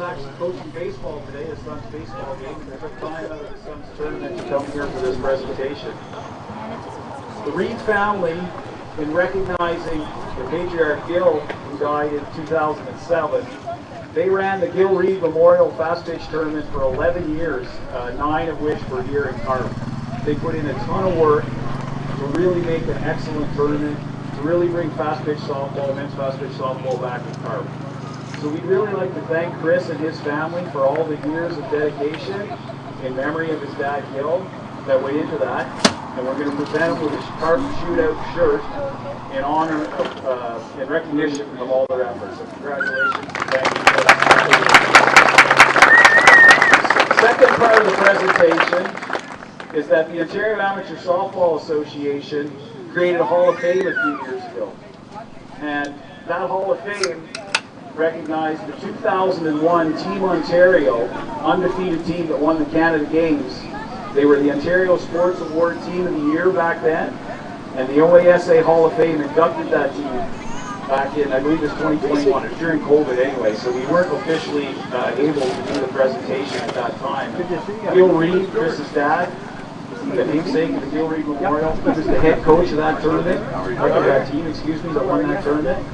actually coaching baseball today, his son's baseball game, and they took time out of his son's tournament to come here for this presentation. The Reed family, in recognizing the patriarch Gil, who died in 2007, they ran the Gil Reed Memorial Fast Pitch Tournament for 11 years, 9 of which were here in Carver. They put in a ton of work to really make an excellent tournament, to really bring fast pitch softball, men's fast pitch softball back in Carver. So we'd really like to thank Chris and his family for all the years of dedication in memory of his dad Gil that went into that. And we're going to present him with a Carver Shootout shirt in honor of, in recognition of all their efforts. So congratulations and thank you for that. The second part of the presentation is that the Ontario Amateur Softball Association created a Hall of Fame a few years ago. And that Hall of Fame recognized the 2001 Team Ontario undefeated team that won the Canada Games. They were the Ontario Sports Award Team of the Year back then, and the OASA Hall of Fame inducted that team back in, I believe it was 2021. It was during COVID anyway, so we weren't officially able to do the presentation at that time. Gil Reed, Chris's dad, the namesake of the Gil Reed Memorial, he was the head coach of that tournament, or that team, excuse me, that won that tournament.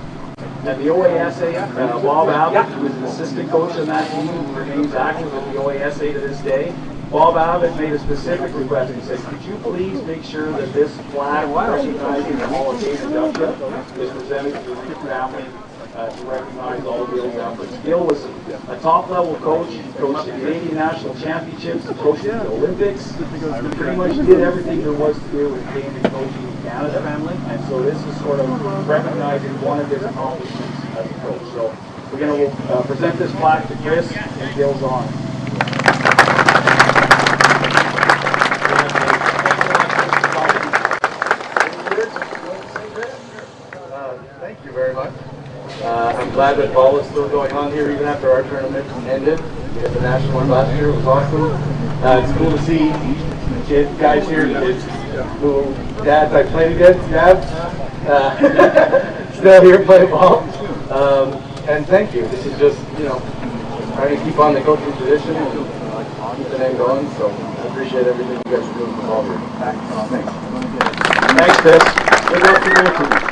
And the OASA, Bob Abbott, who was an assistant coach on that team, who remains active with the OASA to this day. Bob Abbott made a specific request. He said, could you please make sure that this flag recognizing the Hall of Fame induction is presented to the Reed family to recognize all of Gil's efforts. Gil was a top-level coach. He coached the Canadian National Championships. He coached the Olympics. He pretty much did everything there was to do when it came to coaching in Canada. And so this is sort of recognizing one of his accomplishments as a coach. So we're going to present this plaque to Chris and Gil's honor. Thank you very much. I'm glad that ball is still going on here even after our tournament ended. We had the national one last year. It was awesome. It's cool to see guys here who dads I played against, still here playing ball. And thank you. This is just, trying to keep on the coaching tradition and keep the name going. So I appreciate everything you guys are doing for ball here. Thanks. Thanks, Chris. Good luck to your team.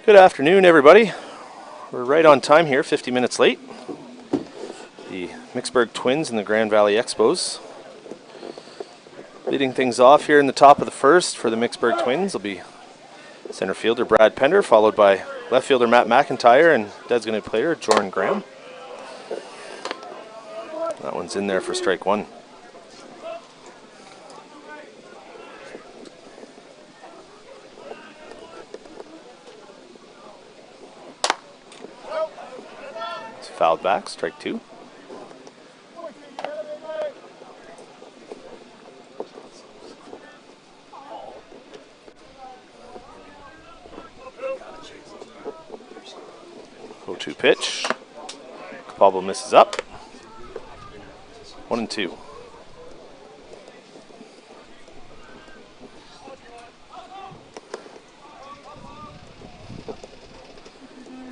Good afternoon, everybody. We're right on time here, 50 minutes late. The Micksburg Twins and the Grand Valley Expos. Leading things off here in the top of the first for the Micksburg Twins will be center fielder Brad Pender, followed by left fielder Matt McIntyre and designated player Jordan Graham. That one's in there for strike one. It's fouled back, strike two. Two pitch. Pablo misses up. 1-2.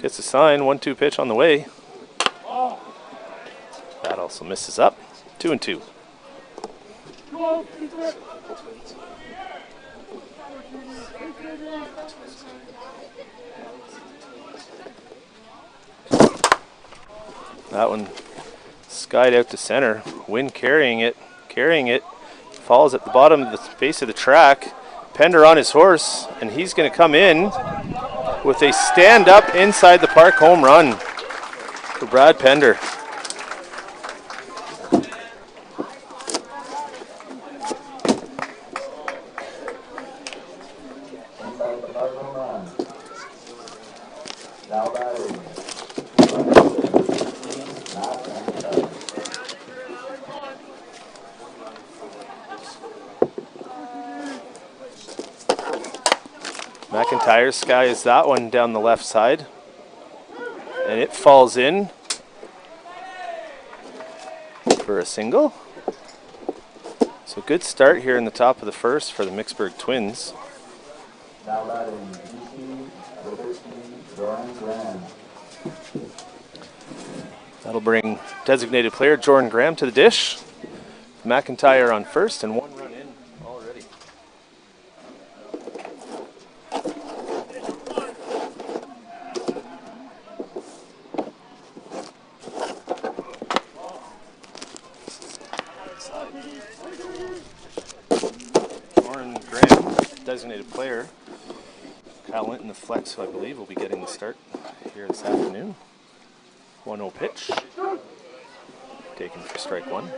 Gets a sign. 1-2 pitch on the way. That also misses up. 2-2. That one skied out to center. Wind carrying it. Falls at the bottom of the base of the track. Pender on his horse, and he's going to come in with a stand-up inside the park home run for Brad Pender. McIntyre skies that one down the left side, and it falls in for a single. So good start here in the top of the first for the Micksburg Twins. That'll bring designated player Jordan Graham to the dish. McIntyre on first and one run in already. Jordan Graham, designated player. Kyle Linton, the flex, who I believe will be getting the start here this afternoon. 1-0 pitch. Taken for strike one.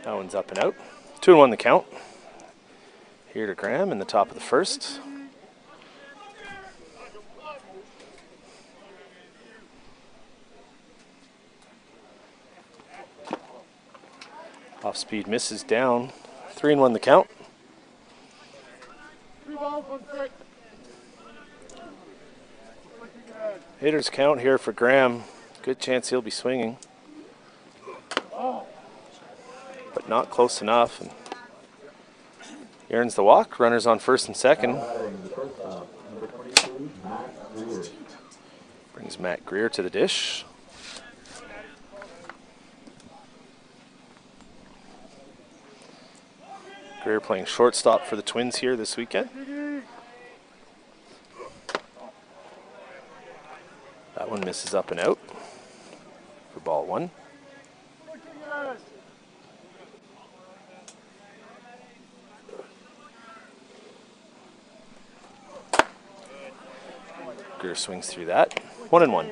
That one's up and out. 2-1 the count. Here to Graham in the top of the first. Off speed misses down. 3-1 the count. Hitters count here for Graham. Good chance he'll be swinging. But not close enough. And he earns the walk. Runners on first and second. Brings Matt Greer to the dish. Greer playing shortstop for the Twins here this weekend. That one misses up and out for ball one. Greer swings through that. 1-1.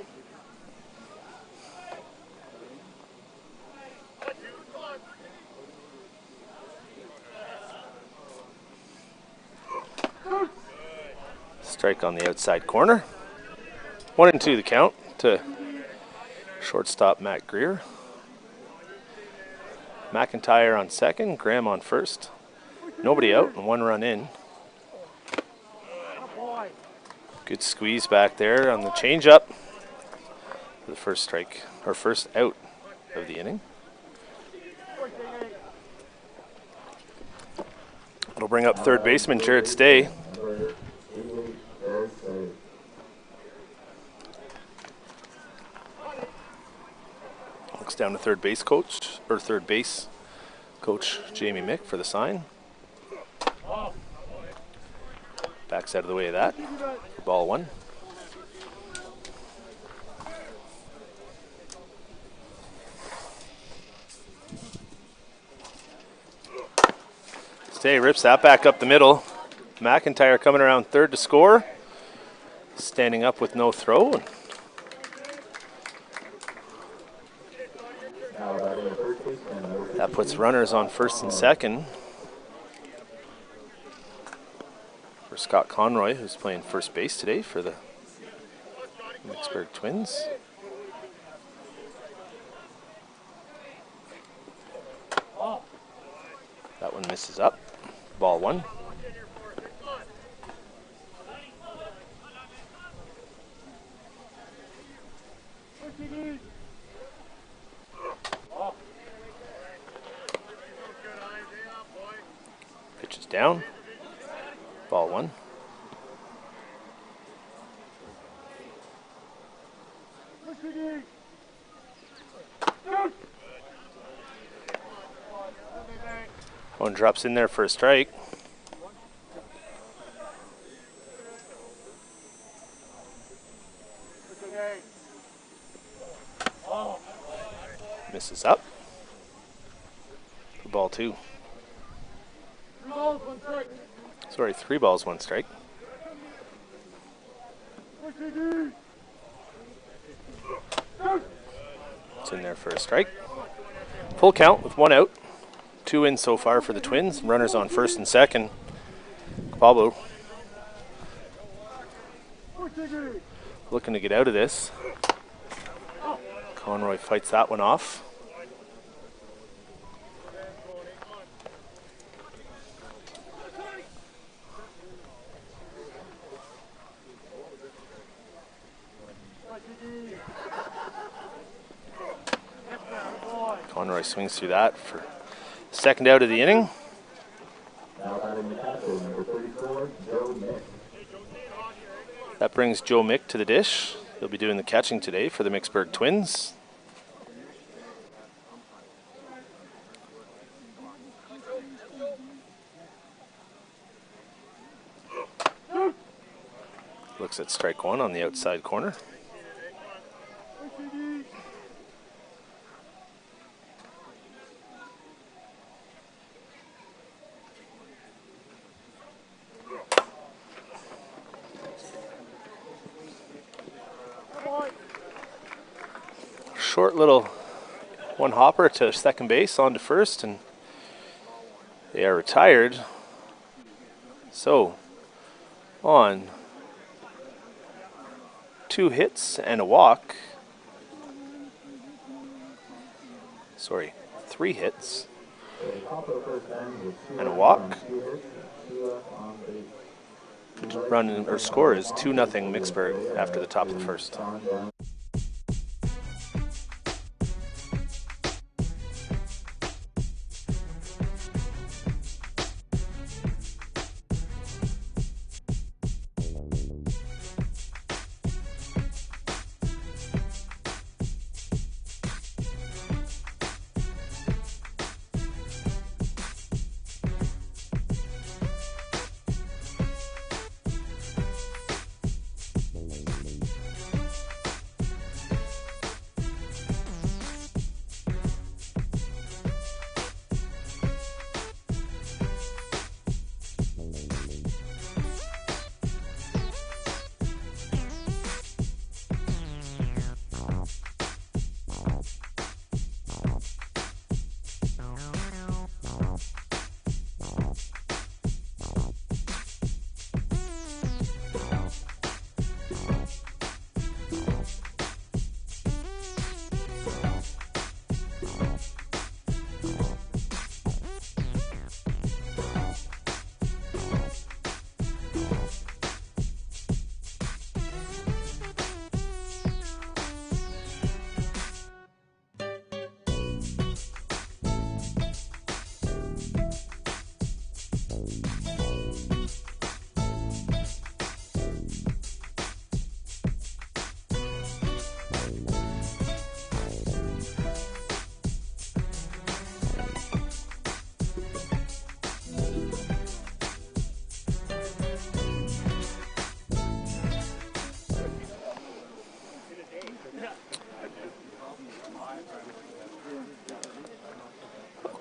Strike on the outside corner. 1-2 the count to shortstop Matt Greer. McIntyre on second, Graham on first. Nobody out and one run in. Good squeeze back there on the changeup for the first strike, or first out of the inning. It'll bring up third baseman Jared Stay. Looks down to third base coach Jamie Mick for the sign. Backs out of the way of that. Ball 1. Stay rips that back up the middle. McIntyre coming around third to score. Standing up with no throw. That puts runners on first and second for Scott Conroy, who's playing first base today for the Micksburg Twins. That one misses up. Ball 1. Pitch is down. Ball 1. One drops in there for a strike. Misses up. For ball 2. Sorry, 3 balls, 1 strike. It's in there for a strike. Full count with 1 out. 2 in so far for the Twins. Runners on first and second. Pablo looking to get out of this. Conroy fights that one off. Conroy swings through that for second out of the inning. That brings Joe Mick to the dish. He'll be doing the catching today for the Micksburg Twins. Looks at strike 1 on the outside corner. Short little one hopper to second base, on to first, and they are retired. So, on 2 hits and a walk. Sorry, 3 hits and a walk. Run or score is 2-0 Micksburg after the top of the first.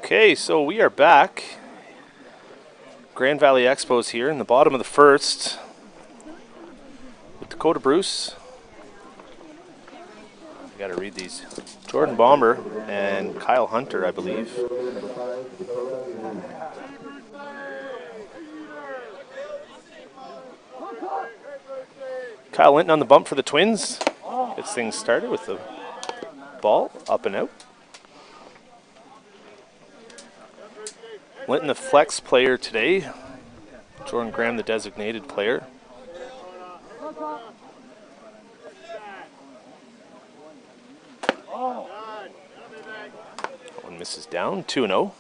Okay, so we are back. Grand Valley Expos here in the bottom of the first with Dakota Bruce. I gotta read these. Jordan Bomber and Kyle Hunter, I believe. Kyle Linton on the bump for the Twins. Gets things started with the ball up and out. Linton the flex player today. Jordan Graham the designated player. One misses down, 2-0.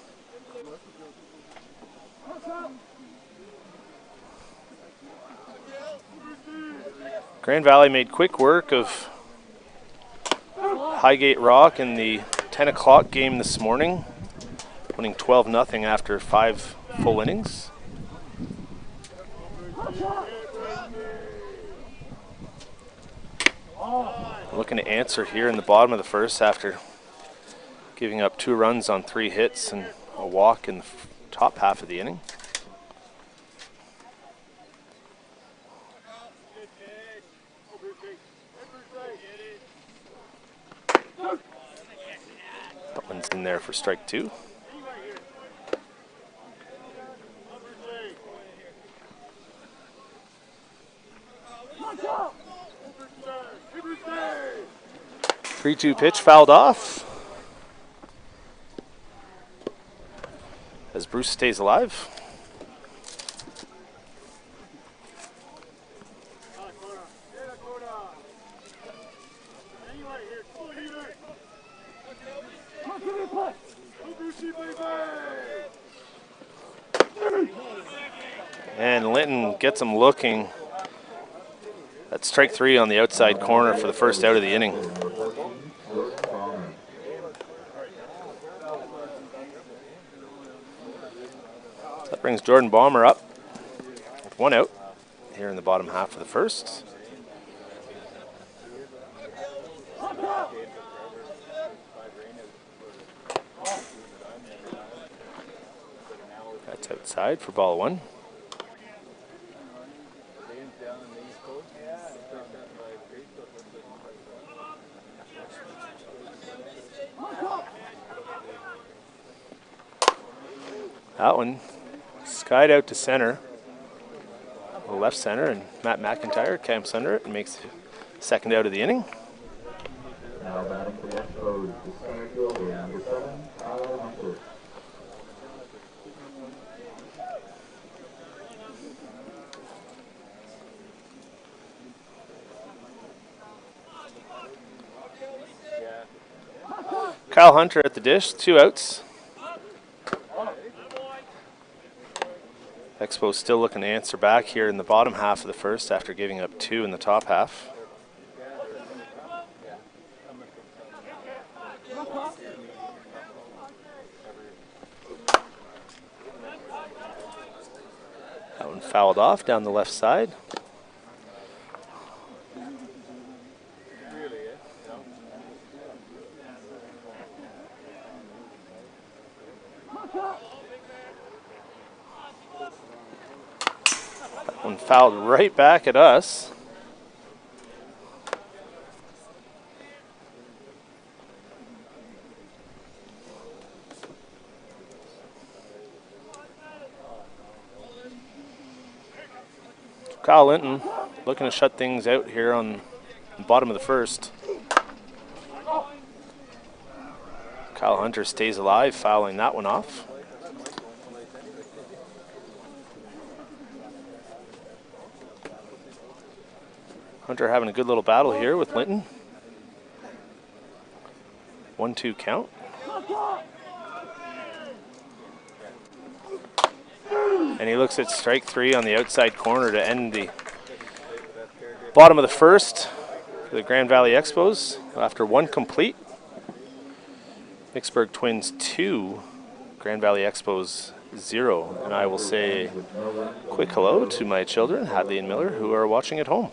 Grand Valley made quick work of Highgate Rock in the 10 o'clock game this morning, winning 12-0 after 5 full innings. Looking to answer here in the bottom of the first after giving up 2 runs on 3 hits and a walk in the top half of the inning. That one's in there for strike 2. Three-two pitch fouled off as Bruce stays alive. And Linton gets him looking. That's strike 3 on the outside corner for the first out of the inning. That brings Jordan Bomber up with 1 out here in the bottom half of the first. That's outside for ball 1. That one skied out to center, left center, and Matt McIntyre camps under it and makes the second out of the inning. Now batting for the Expos, the center fielder, number 7, Kyle Hunter. Kyle Hunter at the dish, 2 outs. Expos still looking to answer back here in the bottom half of the first after giving up 2 in the top half. That one fouled off down the left side. One fouled right back at us. Kyle Linton looking to shut things out here on the bottom of the first. Kyle Hunter stays alive, fouling that one off. Hunter having a good little battle here with Linton. 1-2 count. And he looks at strike 3 on the outside corner to end the bottom of the first for the Grand Valley Expos after 1 complete. Micksburg Twins 2, Grand Valley Expos 0. And I will say quick hello to my children, Hadley and Miller, who are watching at home.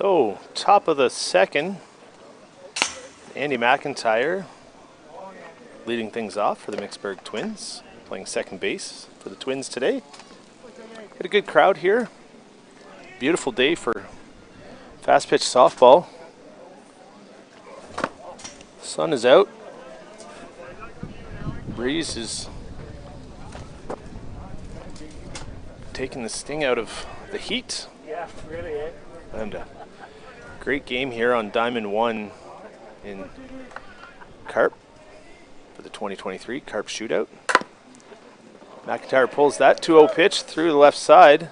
So, top of the second, Andy McIntyre leading things off for the Micksburg Twins, playing second base for the Twins today. Got a good crowd here. Beautiful day for fast pitch softball. Sun is out. Breeze is taking the sting out of the heat. Yeah, really, eh? And a great game here on Diamond 1 in Carp for the 2023 Carp Shootout. McIntyre pulls that 2-0 pitch through the left side,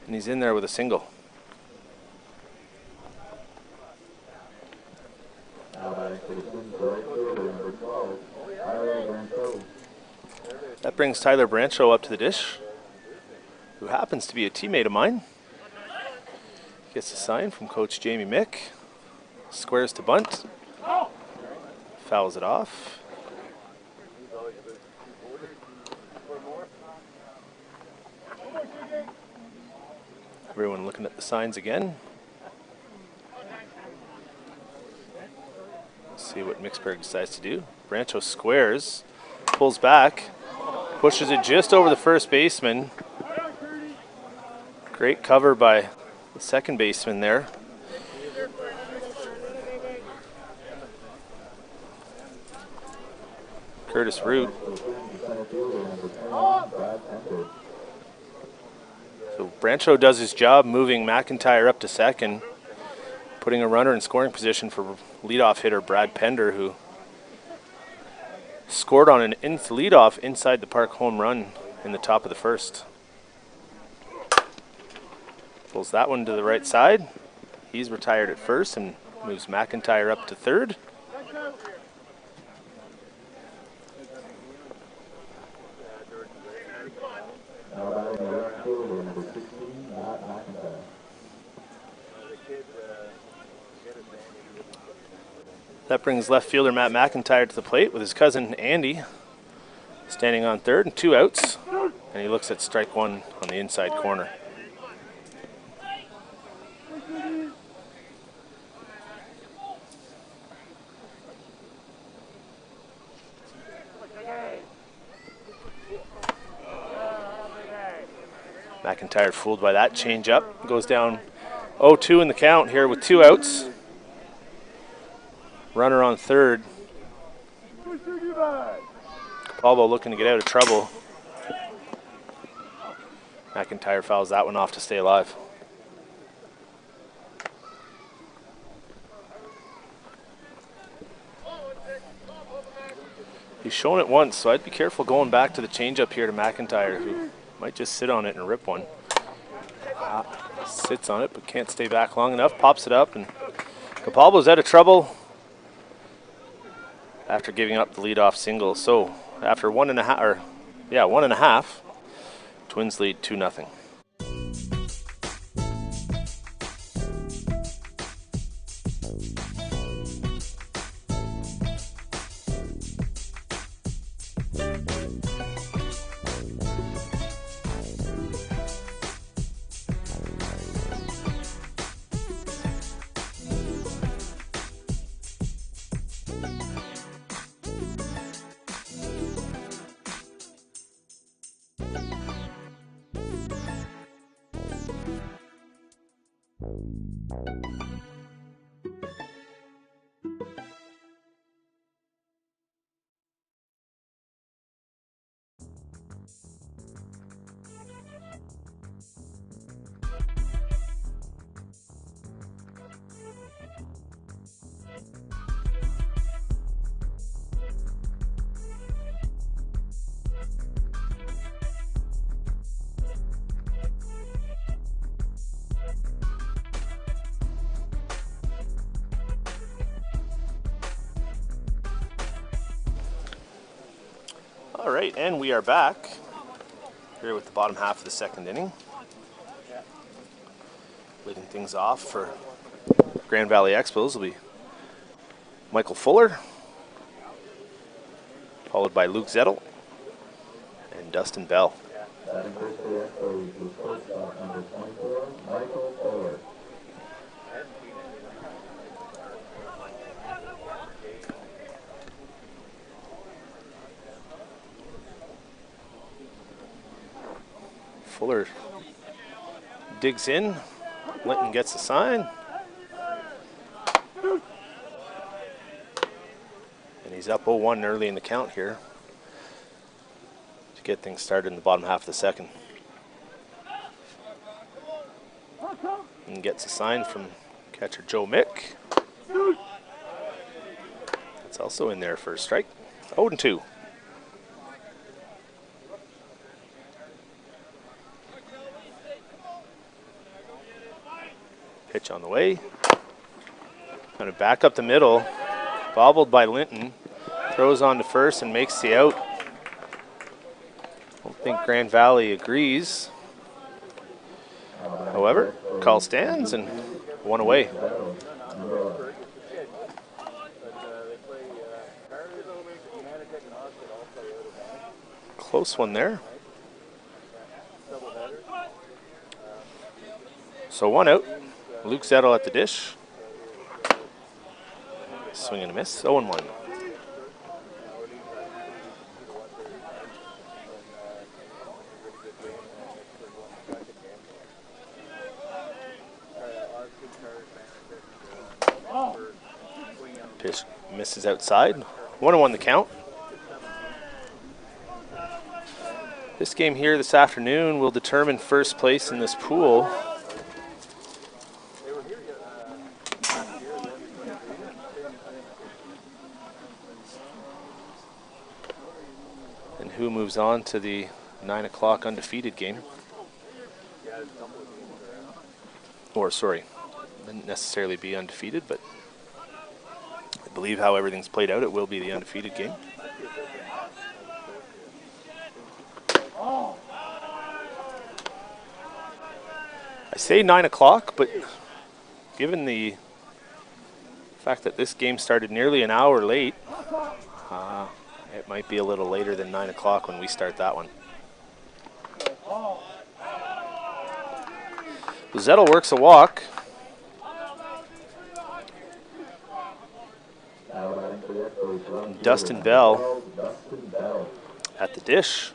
and he's in there with a single. That brings Tyler Brancho up to the dish, who happens to be a teammate of mine. Gets a sign from Coach Jamie Mick. Squares to bunt. Fouls it off. Everyone looking at the signs again. Let's see what Micksburg decides to do. Brancho squares, pulls back, pushes it just over the first baseman. Great cover by the second baseman there. Curtis Root. So Brancho does his job moving McIntyre up to second, putting a runner in scoring position for leadoff hitter Brad Pender, who scored on an leadoff inside the park home run in the top of the first. Pulls that one to the right side. He's retired at first and moves McIntyre up to third. That brings left fielder Matt McIntyre to the plate with his cousin Andy standing on third and 2 outs. And he looks at strike one on the inside corner. McIntyre fooled by that change-up. Goes down 0-2 in the count here with 2 outs. Runner on third. Capalbo looking to get out of trouble. McIntyre fouls that one off to stay alive. He's shown it once, so I'd be careful going back to the changeup here to McIntyre, who might just sit on it and rip one. Sits on it, but can't stay back long enough. Pops it up, and Capalbo's out of trouble after giving up the leadoff single. So after 1.5, Twins lead 2-0. All right, and we are back here with the bottom half of the second inning. Leading things off for Grand Valley Expos will be Michael Fuller, followed by Luke Zettel and Dustin Bell. Batting first for the Expos is shortstop number 24, Michael Fuller. Fuller digs in. Linton gets the sign. And he's up 0-1 early in the count here to get things started in the bottom half of the second. And gets a sign from catcher Joe Mick. That's also in there for a strike. 0-2. Pitch on the way. Kind of back up the middle. Bobbled by Linton. Throws on to first and makes the out. Don't think Grand Valley agrees. However, call stands and one away. Close one there. So one out. Luke Zettel at the dish. Swing and a miss. 0-1. Pitch misses outside. 1-1 the count. This game here this afternoon will determine first place in this pool. And who moves on to the 9 o'clock undefeated game. Or, sorry, didn't necessarily be undefeated, but I believe how everything's played out, it will be the undefeated game. I say 9 o'clock, but given the fact that this game started nearly an hour late, it might be a little later than 9 o'clock when we start that one. Zettel works a walk. Dustin Bell at the dish.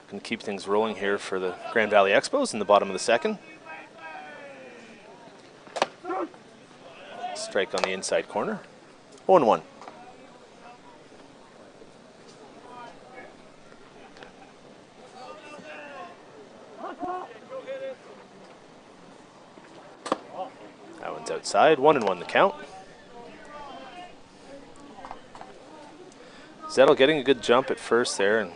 Going to keep things rolling here for the Grand Valley Expos in the bottom of the second. Strike on the inside corner. 0-1. That one's outside. 1-1 the count. Zettel getting a good jump at first there, and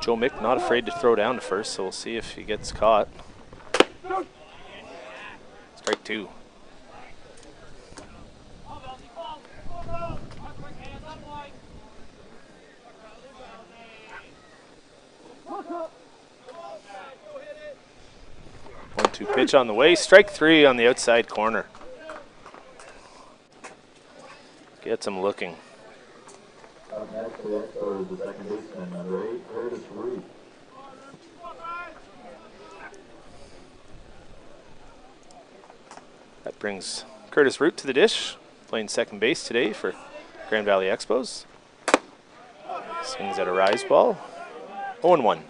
Joe Mick not afraid to throw down to first, so we'll see if he gets caught. Strike 2. One-two pitch on the way. Strike 3 on the outside corner. Gets him looking. Up next for the Expos, the second baseman, number 8, Curtis Root. That brings Curtis Root to the dish, playing second base today for Grand Valley Expos. Swings at a rise ball. 0-1.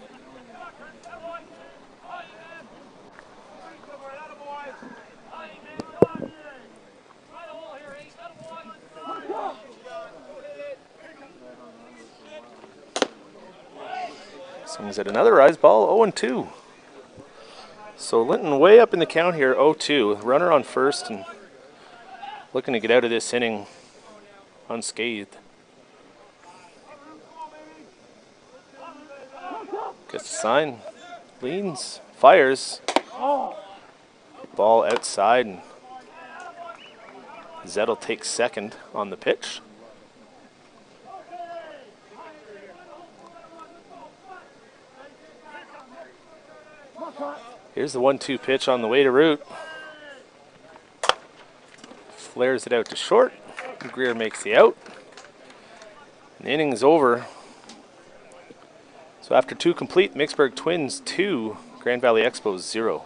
Swings at another rise ball. 0-2. So Linton way up in the count here, 0-2. Runner on first and looking to get out of this inning unscathed. Gets the sign, leans, fires. Ball outside, and Zettel takes second on the pitch. Here's the 1-2 pitch on the way to Root. Flares it out to short. Greer makes the out. And the inning's over. So after 2 complete, Micksburg Twins 2, Grand Valley Expos 0.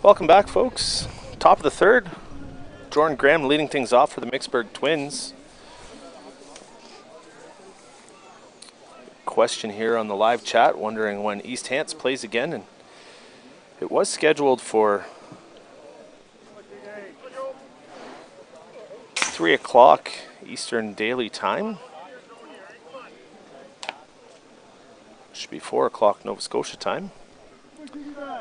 Welcome back, folks. Top of the third. Jordan Graham leading things off for the Micksburg Twins. Question here on the live chat, wondering when East Hants plays again, and it was scheduled for 3 o'clock Eastern Daily Time. Should be 4 o'clock Nova Scotia time.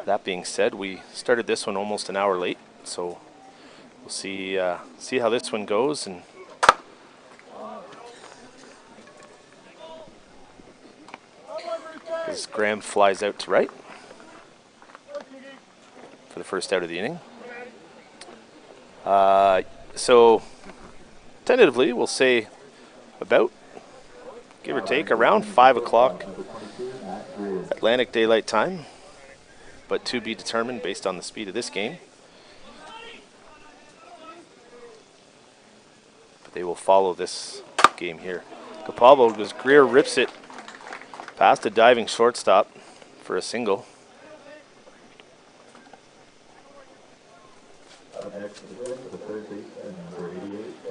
That being said, we started this one almost an hour late, so we'll see how this one goes. And as Graham flies out to right for the first out of the inning. So tentatively, we'll say about, give or take, around 5 o'clock Atlantic Daylight Time, but to be determined based on the speed of this game. But they will follow this game here. Capalvo goes, Greer rips it past a diving shortstop for a single.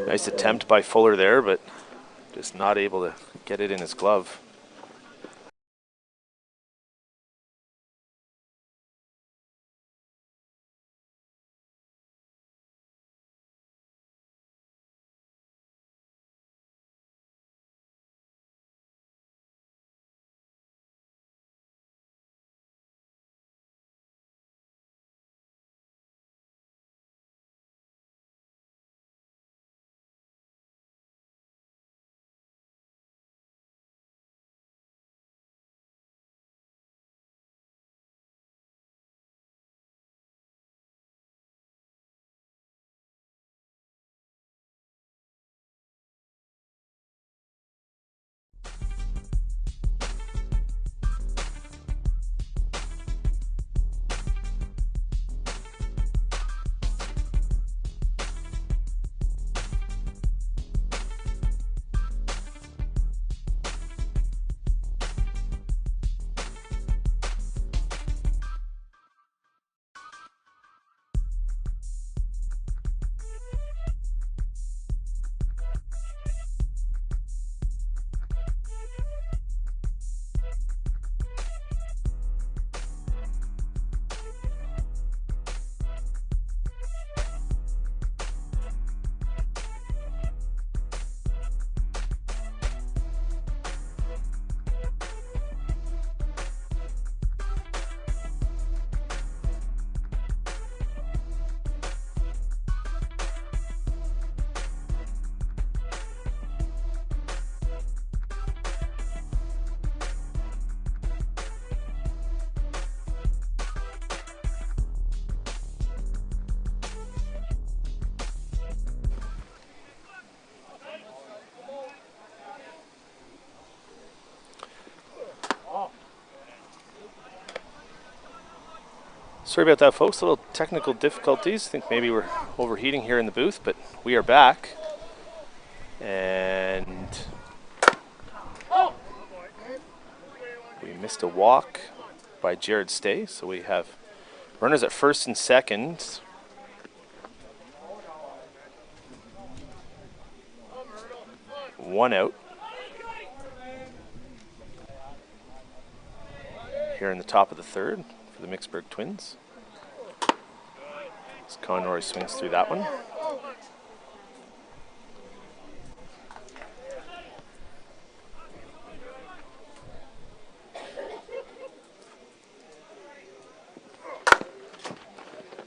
Nice attempt by Fuller there, but just not able to get it in his glove. Sorry about that, folks. A little technical difficulties. I think maybe we're overheating here in the booth, but we are back. And we missed a walk by Jared Stay, so we have runners at first and second. One out. Here in the top of the third for the Micksburg Twins. As Conroy swings through that one.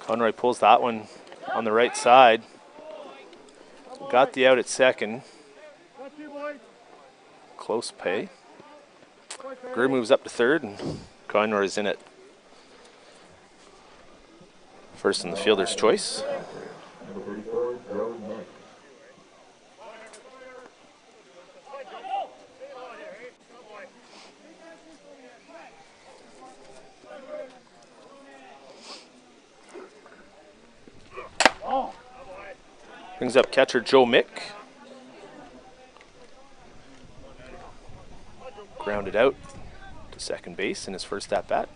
Conroy pulls that one on the right side. Got the out at second. Close pay. Greer moves up to third, and Conroy's in it. First in the fielder's choice. Brings up catcher Joe Mick. Grounded out to second base in his first at-bat.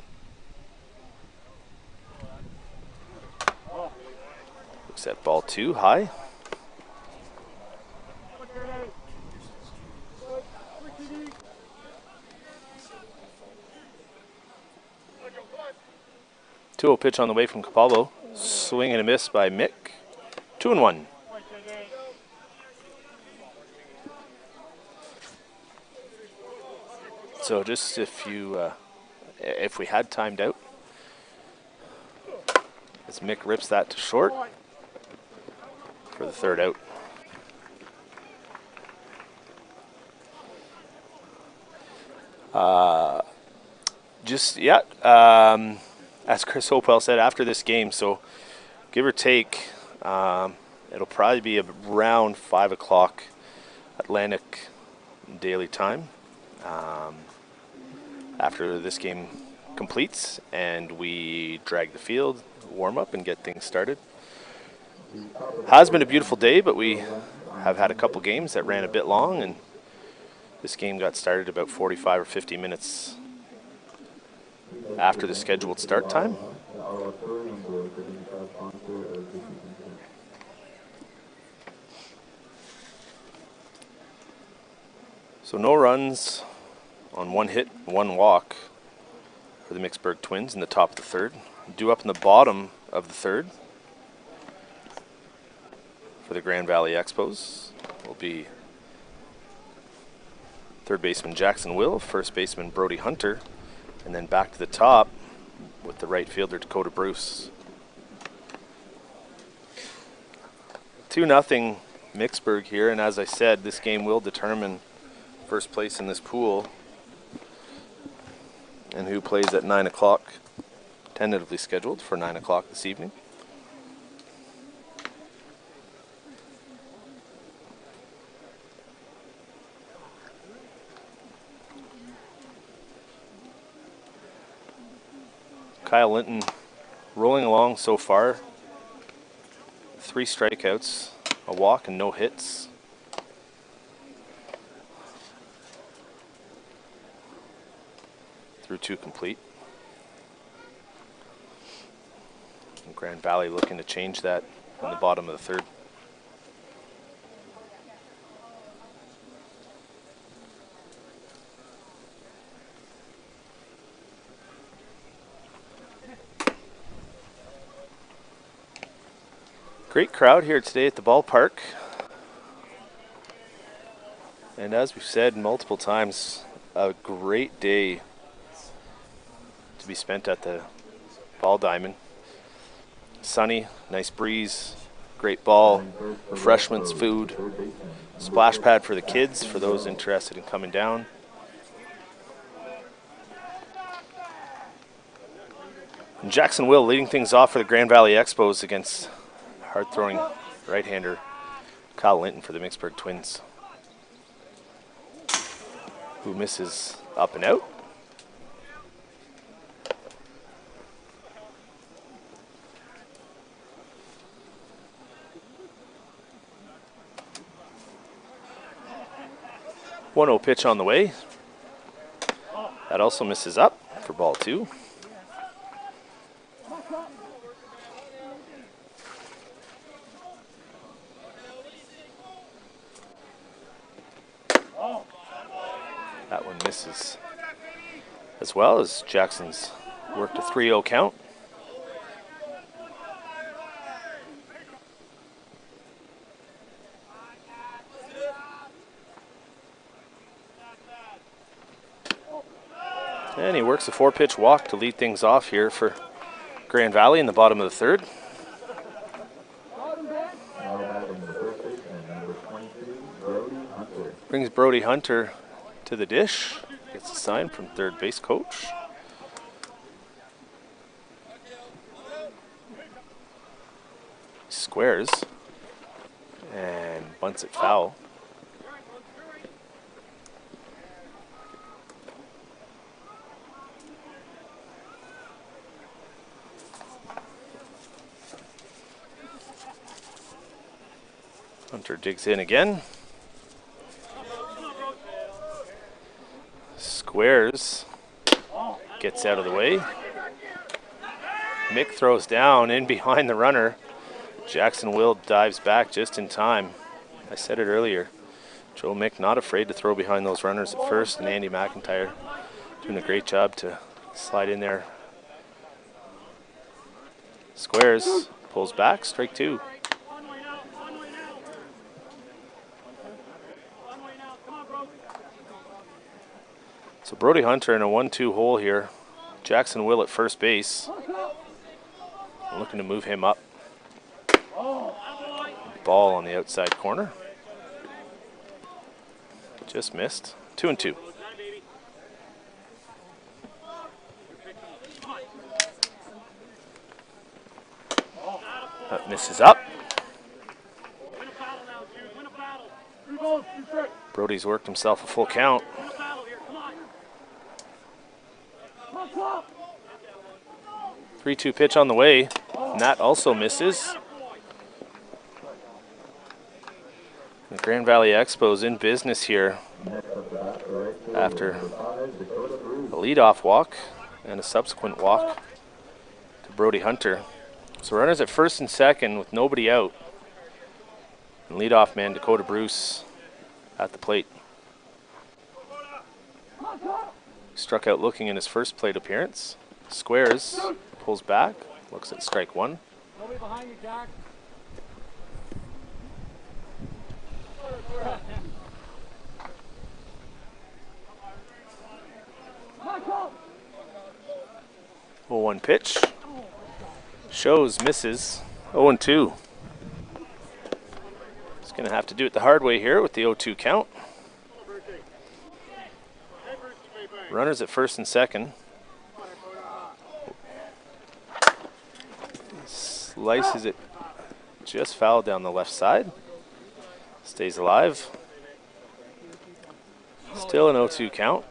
Set ball 2 high. Two-0 pitch on the way from Capalbo. Swing and a miss by Mick. 2-1. So just if we had timed out, as Mick rips that to short for the third out. As Chris Hopewell said after this game, so give or take, it'll probably be around 5 o'clock Atlantic daily time after this game completes and we drag the field, warm up, and get things started. Has been a beautiful day, but we have had a couple games that ran a bit long, and this game got started about 45 or 50 minutes after the scheduled start time. So no runs on 1 hit, 1 walk for the Micksburg Twins in the top of the third. Due up in the bottom of the third for the Grand Valley Expos will be third baseman Jackson Will, first baseman Brody Hunter, and then back to the top with the right fielder Dakota Bruce. 2-0 Micksburg here, and as I said, this game will determine first place in this pool and who plays at 9 o'clock, tentatively scheduled for 9 o'clock this evening. Kyle Linton rolling along so far. 3 strikeouts, a walk, and no hits. Through 2 complete. And Grand Valley looking to change that in the bottom of the third. Great crowd here today at the ballpark. And as we've said multiple times, a great day to be spent at the Ball Diamond. Sunny, nice breeze, great ball, refreshments, food, splash pad for the kids, for those interested in coming down. And Jackson Will leading things off for the Grand Valley Expos against hard-throwing right-hander Kyle Linton for the Micksburg Twins, who misses up and out. One 0 pitch on the way. That also misses up for ball 2. That one misses as well, as Jackson's worked a 3-0 count. And he works a 4-pitch walk to lead things off here for Grand Valley in the bottom of the third. Brings Brody Hunter to the dish. Gets a sign from third base coach. Squares and bunts it foul. Hunter digs in again. Squares, gets out of the way. Mick throws down in behind the runner. Jackson Will dives back just in time. I said it earlier. Joe Mick not afraid to throw behind those runners at first, and Andy McIntyre doing a great job to slide in there. Squares, pulls back, strike two. So Brody Hunter in a 1-2 hole here. Jackson Will at first base. Looking to move him up. Ball on the outside corner. Just missed. 2-2. That misses up. Brody's worked himself a full count. 3-2 pitch on the way, and that also misses. The Grand Valley Expos in business here after a leadoff walk and a subsequent walk to Brody Hunter. So runners at first and second with nobody out. And leadoff man Dakota Bruce at the plate. Struck out looking in his first plate appearance. Squares, pulls back, looks at strike one. Nobody behind you, Jack. 0-1 pitch. Shows, misses. 0-2. He's going to have to do it the hard way here with the 0-2 count. Runners at first and second. Slices it just foul down the left side. Stays alive. Still an 0-2 count.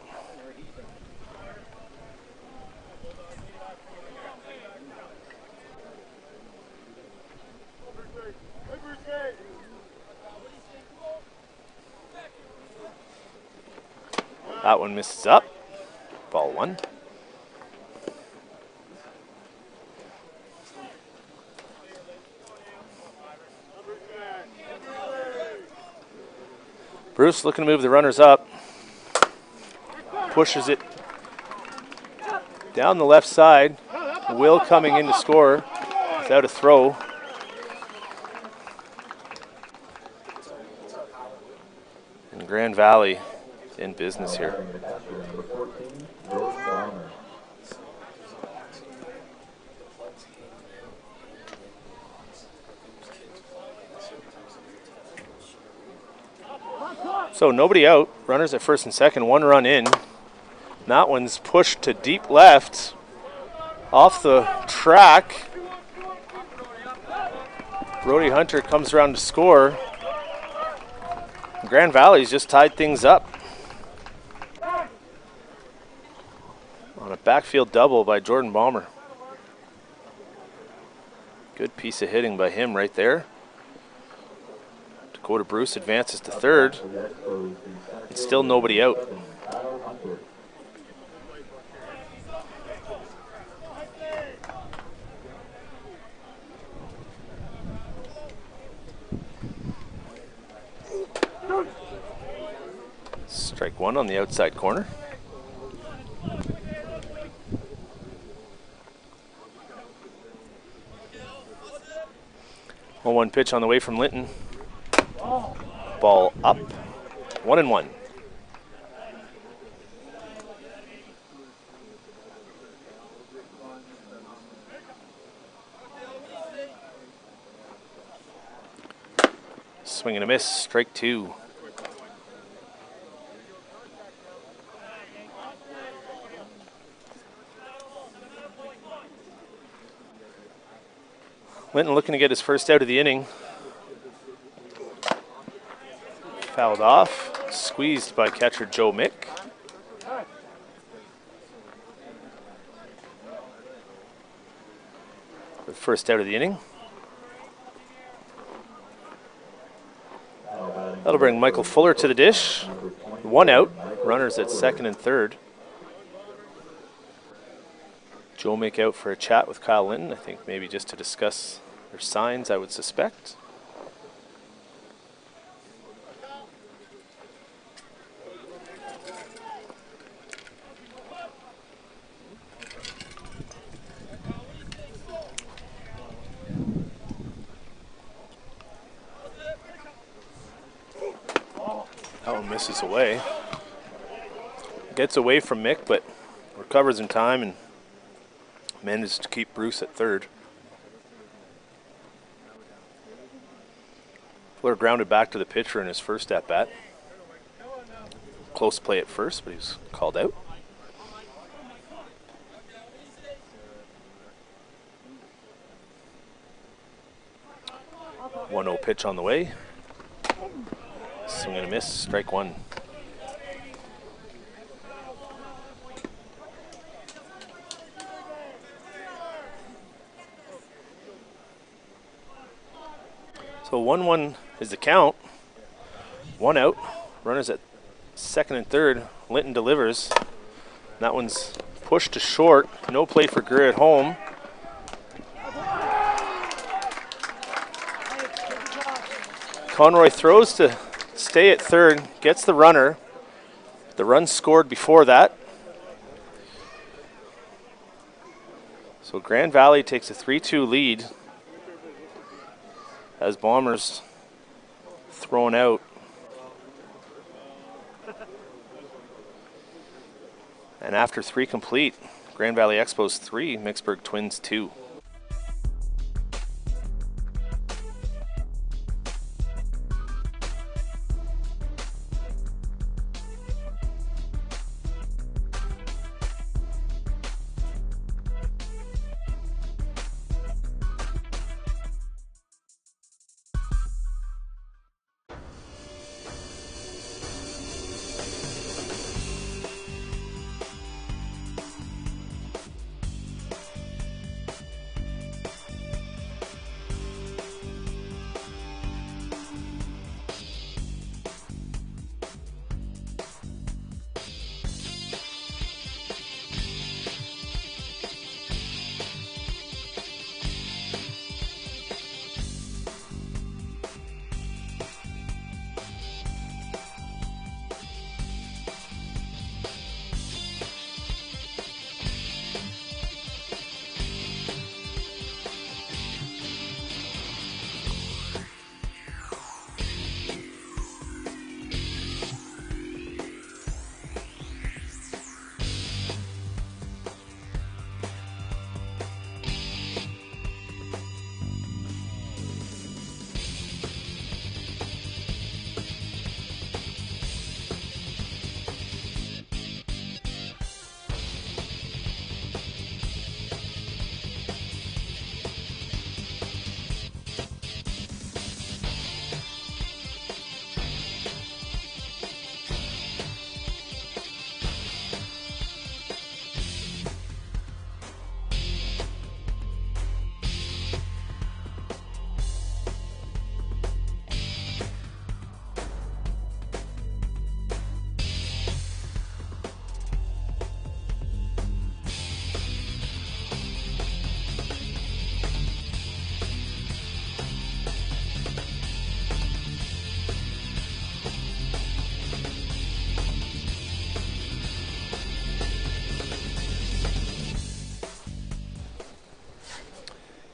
That one misses up. Ball one. Bruce looking to move the runners up. Pushes it down the left side. Will coming in to score without a throw. And Grand Valley in business here. So nobody out, runners at first and second, one run in. That one's pushed to deep left, off the track. Brody Hunter comes around to score. Grand Valley's just tied things up on a backfield double by Jordan Balmer. Good piece of hitting by him right there. Dakota Bruce advances to third. It's still nobody out. Strike one on the outside corner. One pitch on the way from Linton. Ball up. 1-1. Swing and a miss. Strike two. Linton looking to get his first out of the inning. Fouled off, squeezed by catcher Joe Mick. The first out of the inning. That'll bring Michael Fuller to the dish. One out, runners at second and third. Joe Mick out for a chat with Kyle Linton, I think maybe just to discuss There's signs, I would suspect. That one misses away. Gets away from Mick, but recovers in time and manages to keep Bruce at third. Fuller grounded back to the pitcher in his first at-bat. Close play at first, but he was called out. One 0 pitch on the way. Swing and a miss, strike one. So 1-1 is the count. One out. Runners at second and third. Linton delivers. That one's pushed to short. No play for Greer at home. Conroy throws to stay at third. Gets the runner. The run scored before that. So Grand Valley takes a 3-2 lead as Bombers thrown out. And after 3 complete, Grand Valley Expos 3, Micksburg Twins 2.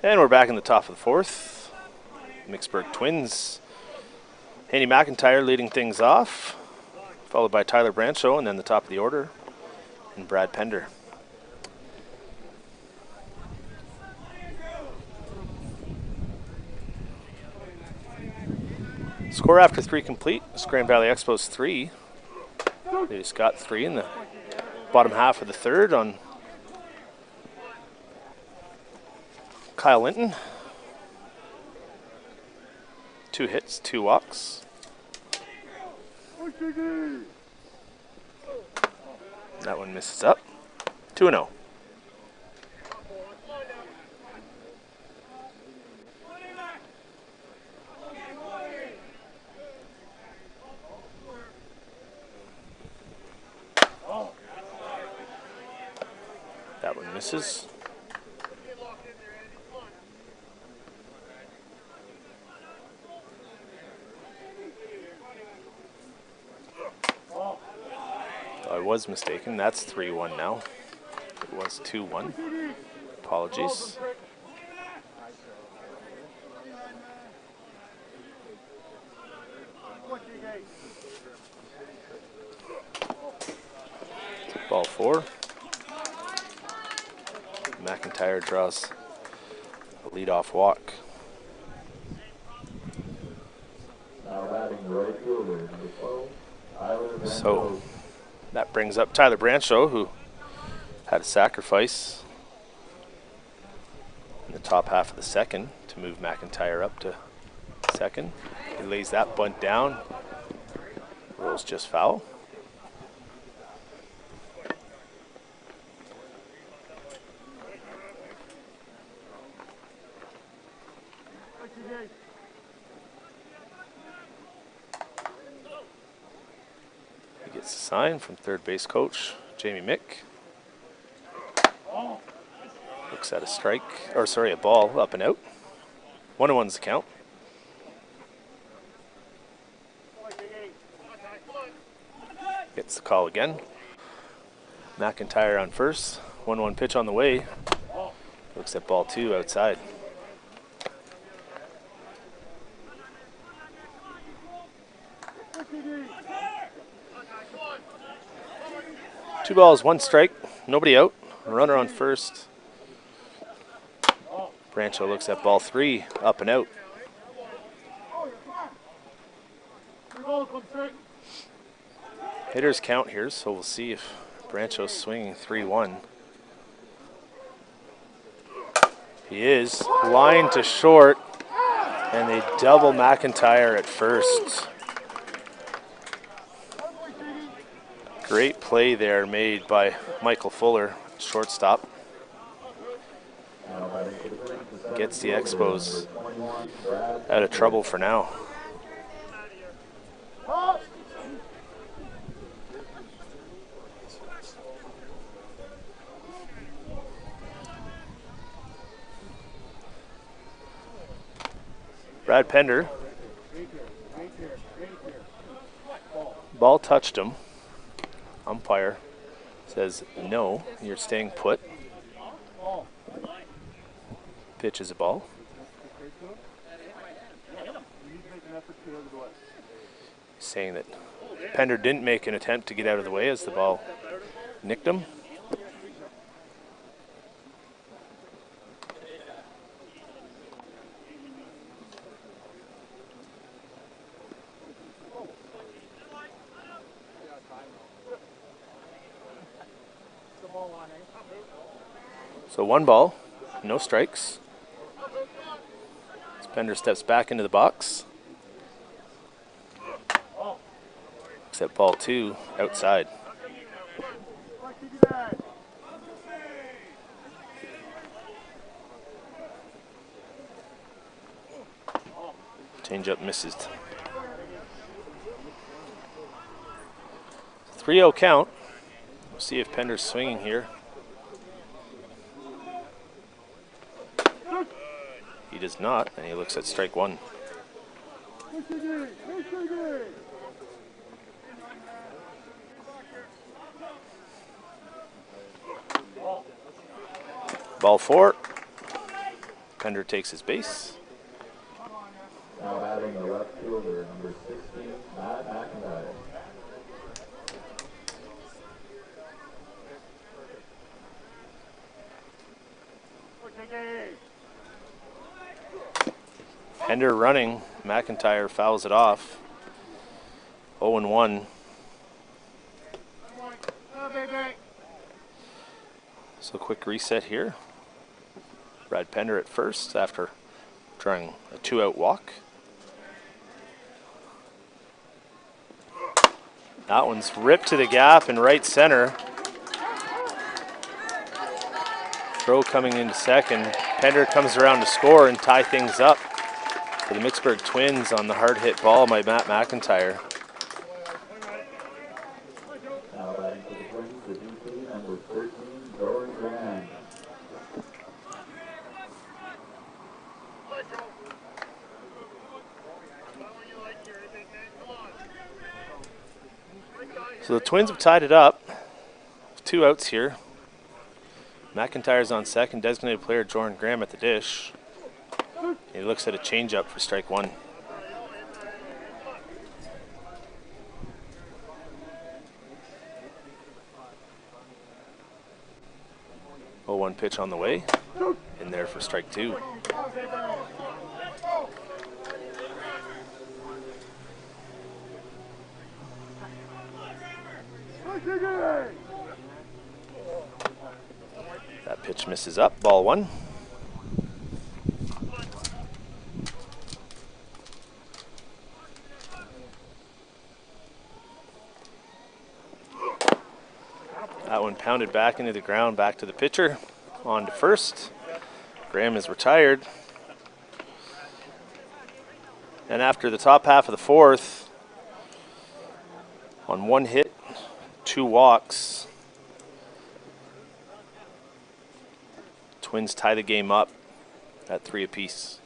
And we're back in the top of the fourth. Micksburg Twins. Haney McIntyre leading things off, followed by Tyler Brancho, and then the top of the order, and Brad Pender. Score after 3 complete, Grand Valley Expos 3. They just got 3 in the bottom half of the third on Kyle Linton. 2 hits, 2 walks. That one misses up. 2-0. That one misses. So I was mistaken. That's 3-1 now. It was 2-1. Apologies. Ball 4. McIntyre draws a leadoff walk. So that brings up Tyler Brancho, who had a sacrifice in the top half of the second to move McIntyre up to second. He lays that bunt down. Rolls just foul. He gets a sign from third base coach Jamie Mick. Looks at a strike, or sorry, a ball up and out. 1-1's the count. Gets the call again. McIntyre on first. 1-1 pitch on the way. Looks at ball 2 outside. Two balls, one strike, nobody out. Runner on first. Brancho looks at ball 3, up and out. Hitters count here, so we'll see if Brancho's swinging 3-1. He is. Line to short, and they double McIntyre at first. Great play there made by Michael Fuller, shortstop. Gets the Expos out of trouble for now. Brad Pender. Ball touched him. Umpire says no, you're staying put. Pitch is a ball. Saying that Pender didn't make an attempt to get out of the way as the ball nicked him. So 1 ball, no strikes. Pender steps back into the box. Except ball 2 outside. Changeup misses. 3-0 count. We'll see if Pender's swinging here. He does not, and he looks at strike 1. Ball 4. Pender takes his base. Now batting the left fielder, number 16, Matt McIntyre. Pender running. McIntyre fouls it off. 0-1. So quick reset here. Brad Pender at first after drawing a 2-out walk. That one's ripped to the gap in right center. Throw coming into second. Pender comes around to score and tie things up for the Micksburg Twins on the hard hit ball by Matt McIntyre. Now batting for the Twins, the DP, number 13, Doran Graham. So the Twins have tied it up. 2 outs here. McIntyre's on second, designated player Jordan Graham at the dish. He looks at a changeup for strike 1. 0-1 pitch on the way. In there for strike 2. That pitch misses up, ball 1. That one pounded back into the ground, back to the pitcher, on to first. Graham is retired. And after the top half of the 4th, on 1 hit, 2 walks, Twins tie the game up at 3 apiece.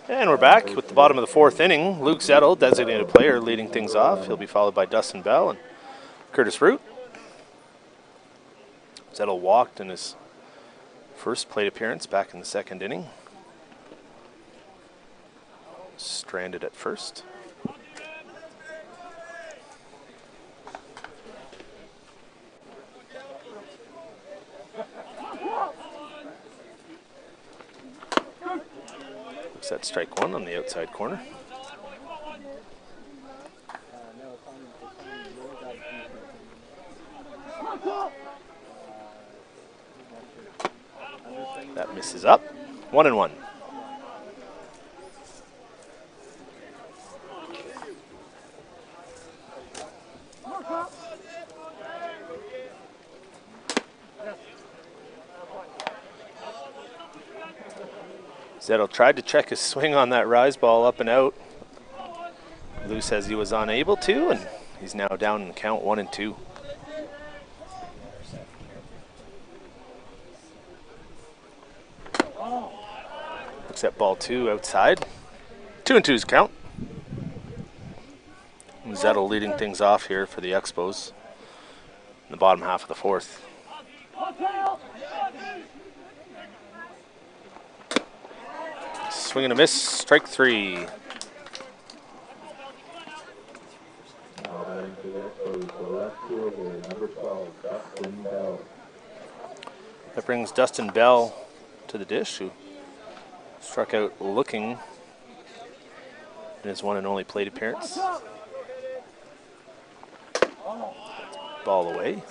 And we're back with the bottom of the 4th inning. Luke Zettel, designated player, leading things off. He'll be followed by Dustin Bell and Curtis Root. Zettel walked in his first plate appearance back in the 2nd inning. Stranded at first. At strike 1 on the outside corner. That misses up. 1-1. Zettel tried to check his swing on that rise ball up and out. Lou says he was unable to, and he's now down in the count 1-2. Looks at ball 2 outside. 2-2's count. Zettel leading things off here for the Expos in the bottom half of the 4th. Swing and a miss, strike 3. Now batting for the Expos, the left fielder, number 12, Dustin Bell. That brings Dustin Bell to the dish, who struck out looking in his 1 and only plate appearance. Ball away.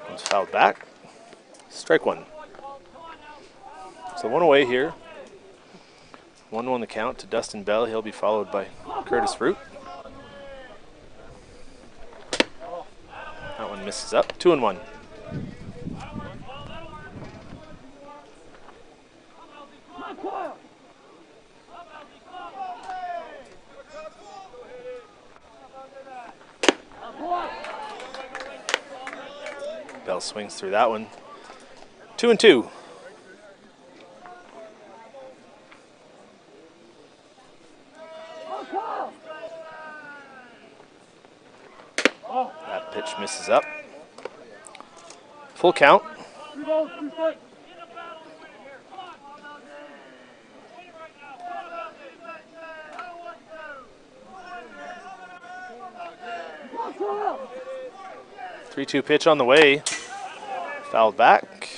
Comes fouled back. Strike 1. So 1 away here. 1-1 the count to Dustin Bell. He'll be followed by Curtis Root. That one misses up. 2-1. Bell swings through that one. 2-2. That pitch misses up. Full count. 3-2 pitch on the way. Fouled back.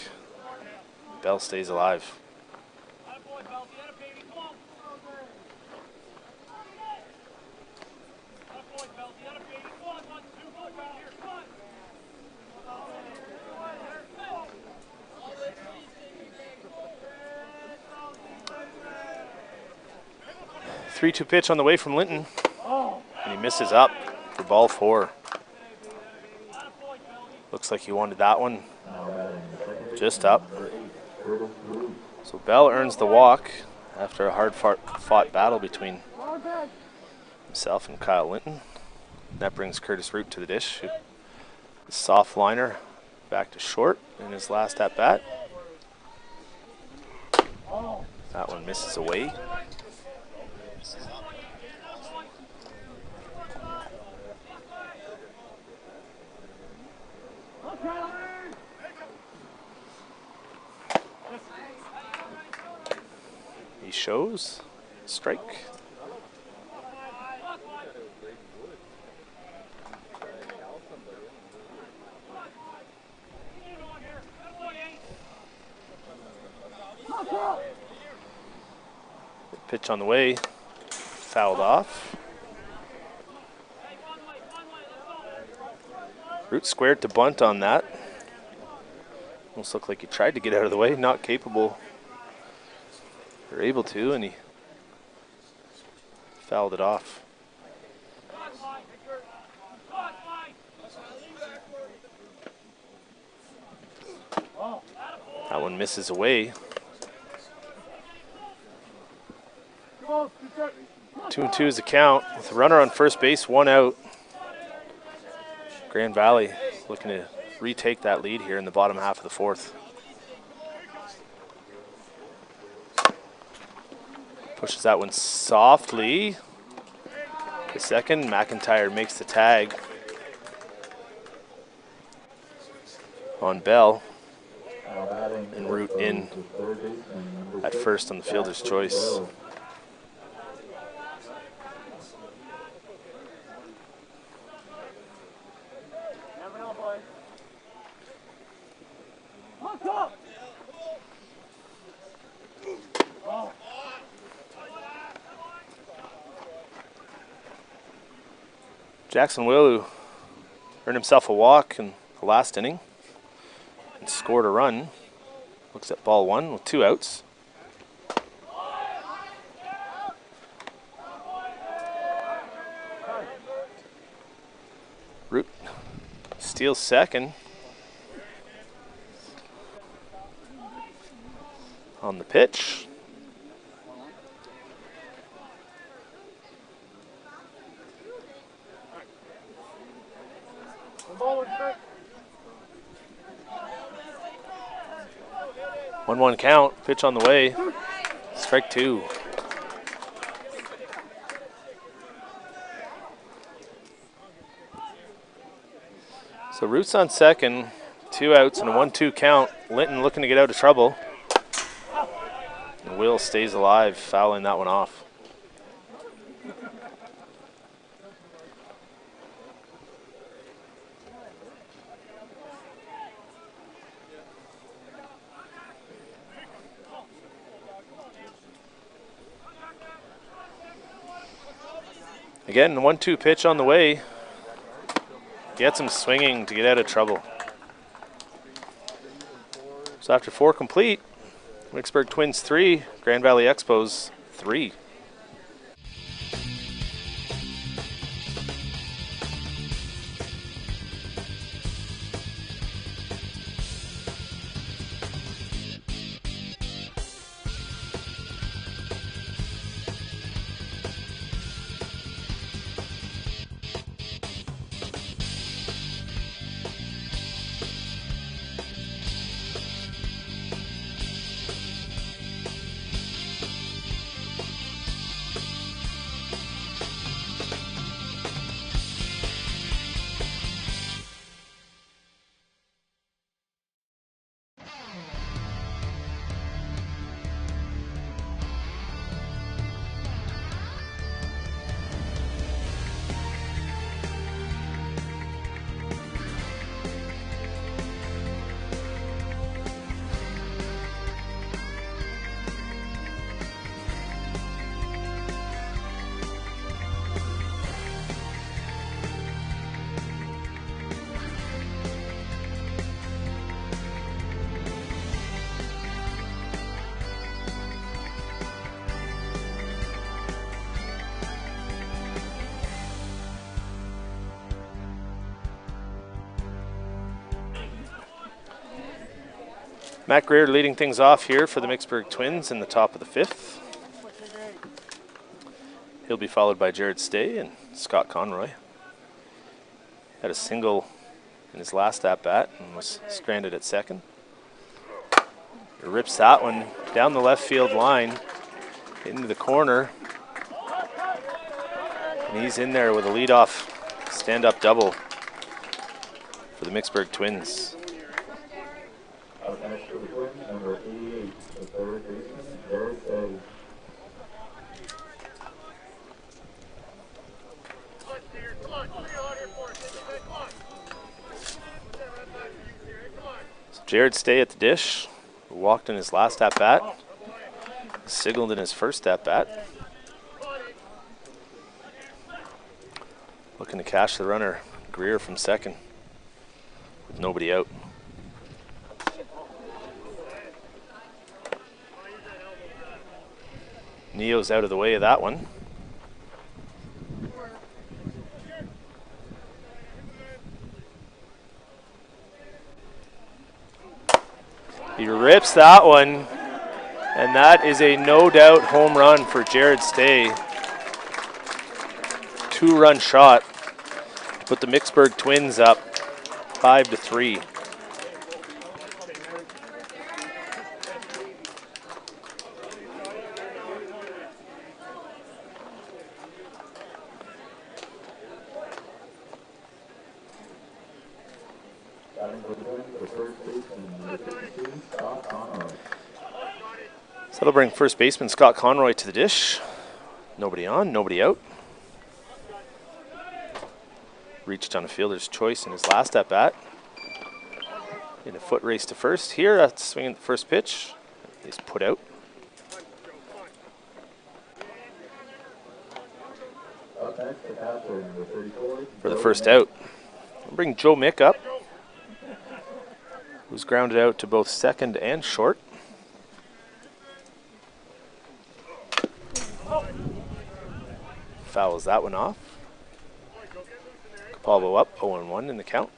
Bell stays alive. Three-two pitch on the way from Linton. And he misses up for ball 4. Looks like he wanted that one just up. So Bell earns the walk after a hard-fought battle between himself and Kyle Linton. That brings Curtis Root to the dish. The soft liner back to short in his last at-bat. That one misses away. He shows. Strike. Pitch on the way. Fouled off. Root squared to bunt on that. Almost looked like he tried to get out of the way, not capable or able to, and he fouled it off. That one misses away. 2-2 is the count with a runner on first base, 1 out. Grand Valley looking to retake that lead here in the bottom half of the 4th. Pushes that one softly. The second, McIntyre makes the tag on Bell. And Root in at first on the fielder's choice. Jackson Willu earned himself a walk in the last inning and scored a run. Looks at ball 1 with 2 outs. Root steals second. On the pitch. One count, pitch on the way, strike 2. So Root's on second, 2 outs and a 1-2 count. Linton looking to get out of trouble. And Will stays alive, fouling that one off. Again, the 1-2 pitch on the way. Gets him swinging to get out of trouble. So after 4 complete, Micksburg Twins 3, Grand Valley Expos 3. Matt Greer leading things off here for the Micksburg Twins in the top of the 5th. He'll be followed by Jared Stay and Scott Conroy. Had a single in his last at-bat and was stranded at second. He rips that one down the left field line into the corner. And he's in there with a leadoff stand-up double for the Micksburg Twins. Up next for the Twins, number 88, the third baseman, Jared Stay. Jared Stay at the dish, who walked in his last at-bat, signaled in his first at-bat. Looking to cash the runner, Greer from second, with nobody out. Neo's out of the way of that one. He rips that one, and that is a no-doubt home run for Jared Stay. 2-run shot to put the Micksburg Twins up 5-3. So that'll bring first baseman Scott Conroy to the dish. Nobody on, nobody out. Reached on a fielder's choice in his last at-bat. In a foot race to first. Here, that's swinging the first pitch. He's put out. For the first out. We'll bring Joe Mick up, who's grounded out to both second and short. Fouls that one off. Capalbo up 0-1 in the count.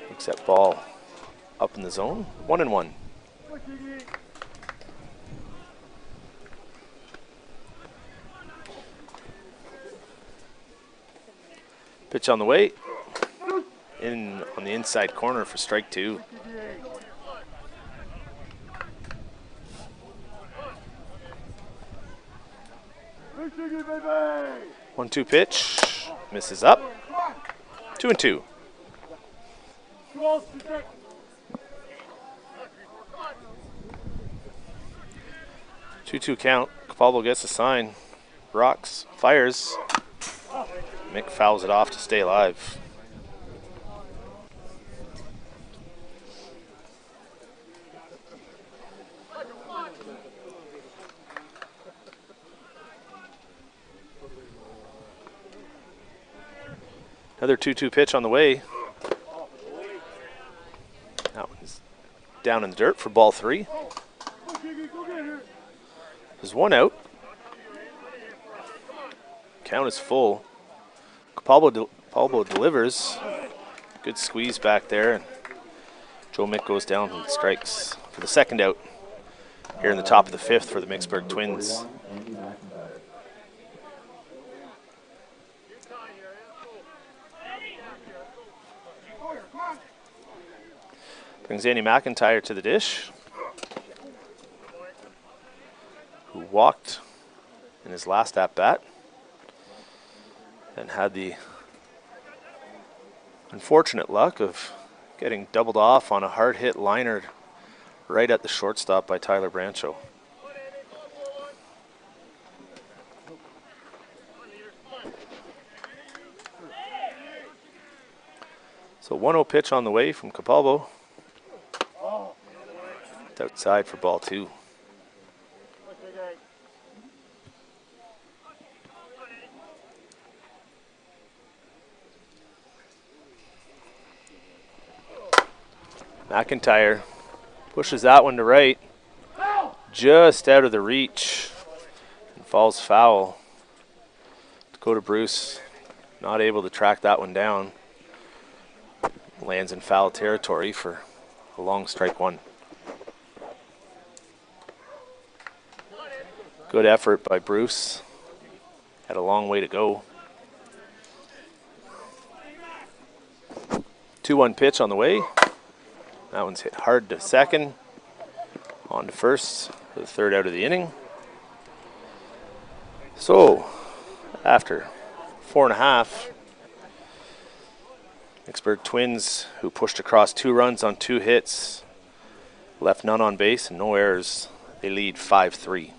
Except ball up in the zone. 1-1. Pitch on the way. In on the inside corner for strike 2. One-two pitch. Misses up. 2-2. 2-2 count. Capalbo gets a sign. Rocks. Fires. Mick fouls it off to stay alive. Another 2-2 pitch on the way. That one's down in the dirt for ball 3. There's one out. Count is full. Capalbo delivers. Good squeeze back there. And Joe Mick goes down and strikes for the second out here in the top of the 5th for the Micksburg Twins. Brings Andy McIntyre to the dish, who walked in his last at-bat and had the unfortunate luck of getting doubled off on a hard-hit liner right at the shortstop by Tyler Brancho. So 1-0 pitch on the way from Capalbo. Outside for ball 2. McIntyre pushes that one to right. just out of the reach and falls foul. Dakota Bruce not able to track that one down. Lands in foul territory for a long strike one. Good effort by Bruce. Had a long way to go. 2-1 pitch on the way. That one's hit hard to second. On to first for the third out of the inning. So, after 4.5, Micksburg Twins, who pushed across 2 runs on 2 hits, left none on base and no errors, they lead 5-3.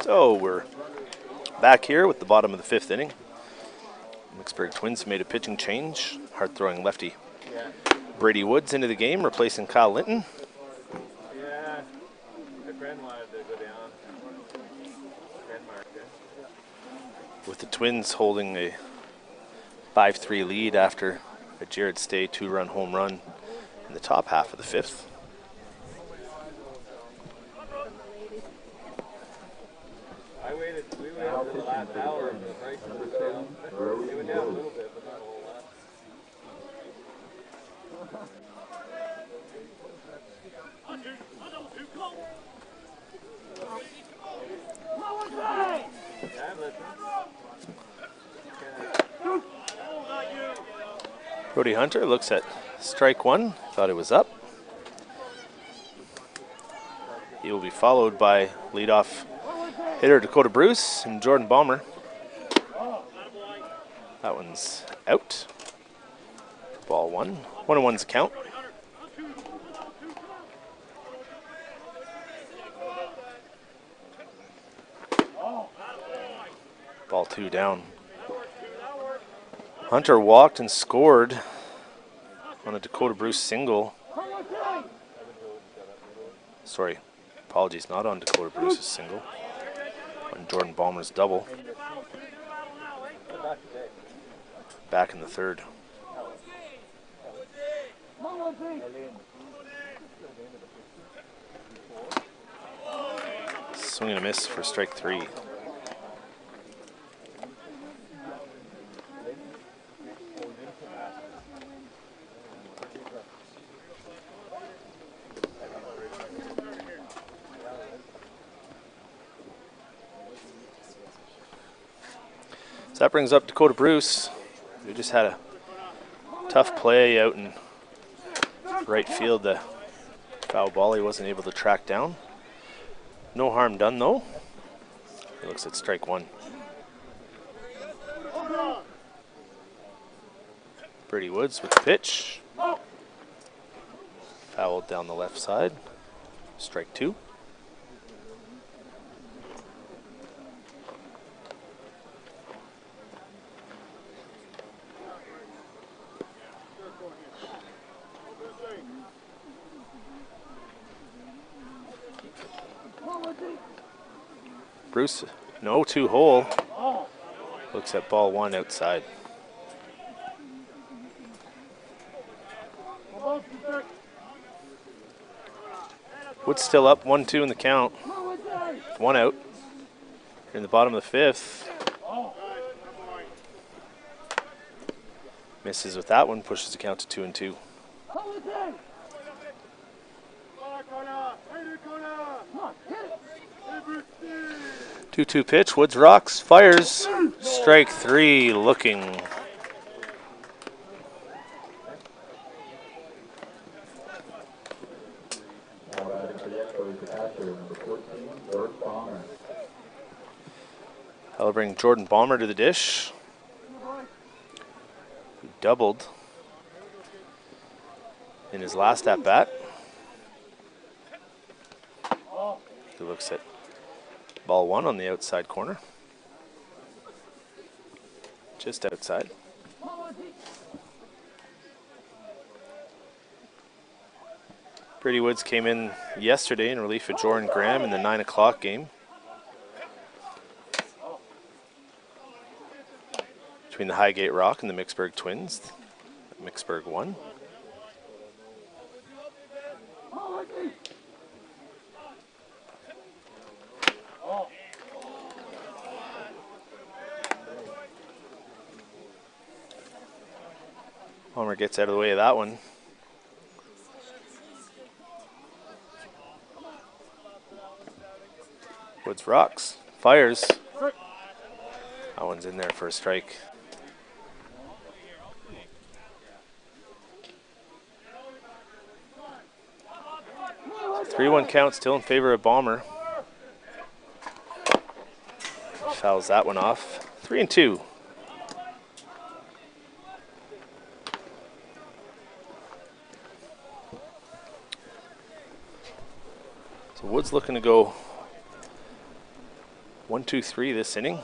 So we're back here with the bottom of the 5th inning. Micksburg Twins made a pitching change. Hard-throwing lefty Brady Woods into the game, replacing Kyle Linton. Yeah, my friend wanted to go down. With the Twins holding a 5-3 lead after a Jared Stay 2-run home run in the top half of the 5th. We waited for the last hour of the price of the sale. They went down a little bit, but not a whole lot. Brody Hunter looks at strike one, thought it was up. He will be followed by leadoff hitter Dakota Bruce and Jordan Balmer. That one's out. Ball one. 1-1's count. Ball 2 down. Hunter walked and scored on a Dakota Bruce single. Sorry, apologies, not on Dakota Bruce's single. On Jordan Balmer's double. Back in the 3rd. Swing and a miss for strike 3. So that brings up Dakota Bruce, who just had a tough play out in right field. The foul ball he wasn't able to track down. No harm done though. He looks at strike 1. Brady Woods with the pitch. Fouled down the left side. Strike 2. Bruce, no 2-hole. Looks at ball 1 outside. Wood's still up 1-2 in the count. 1 out. In the bottom of the 5th. Misses with that one, pushes the count to 2-2. 2-2 pitch. Woods rocks, fires. Strike 3 looking. That'll bring Jordan Balmer to the dish. Who doubled in his last at bat. He looks at ball 1 on the outside corner. Just outside. Brady Woods came in yesterday in relief of Jordan Graham in the 9 o'clock game. Between the Highgate Rock and the Micksburg Twins. Micksburg won. Homer gets out of the way of that one. Woods rocks, fires. That one's in there for a strike. 3-1 count still in favor of Balmer. Fouls that one off. 3-2. So Woods looking to go 1-2-3 this inning.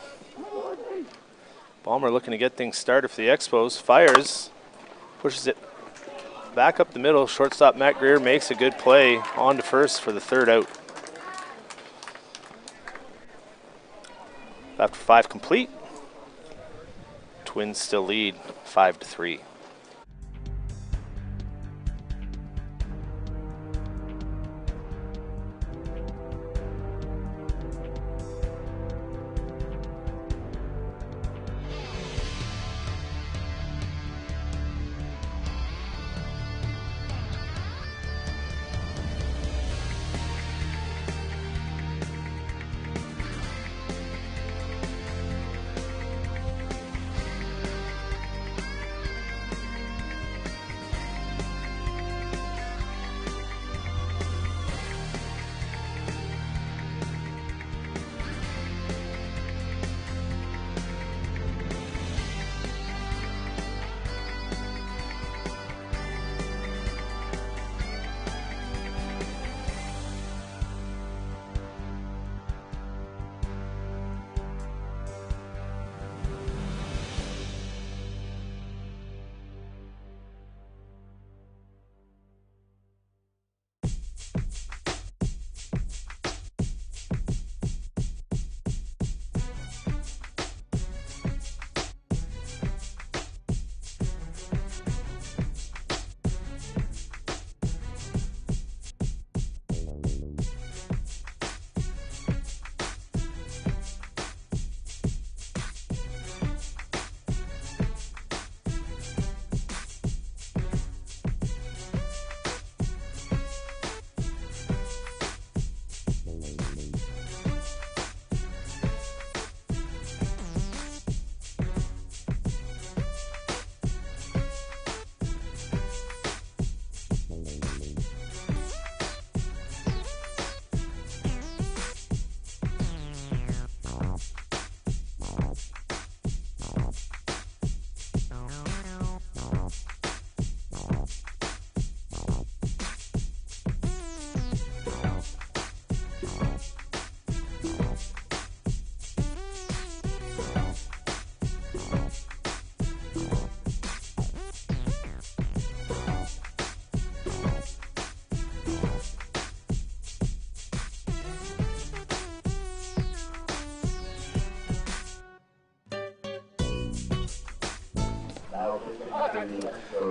Balmer looking to get things started for the Expos. Fires, pushes it back up the middle. Shortstop Matt Greer makes a good play on to first for the 3rd out. After 5 complete, Twins still lead 5-3.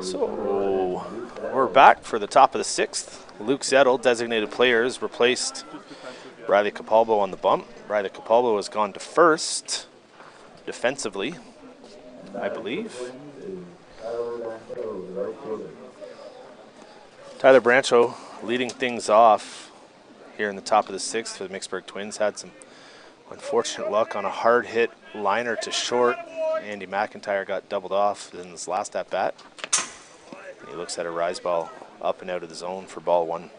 So we're back for the top of the 6th. Luke Zettel, designated players, replaced Riley Capalbo on the bump. Riley Capalbo has gone to first defensively, I believe. Tyler Brancho leading things off here in the top of the 6th for the Micksburg Twins. Had some unfortunate luck on a hard hit liner to short. Andy McIntyre got doubled off in his last at bat. And he looks at a rise ball up and out of the zone for ball 1.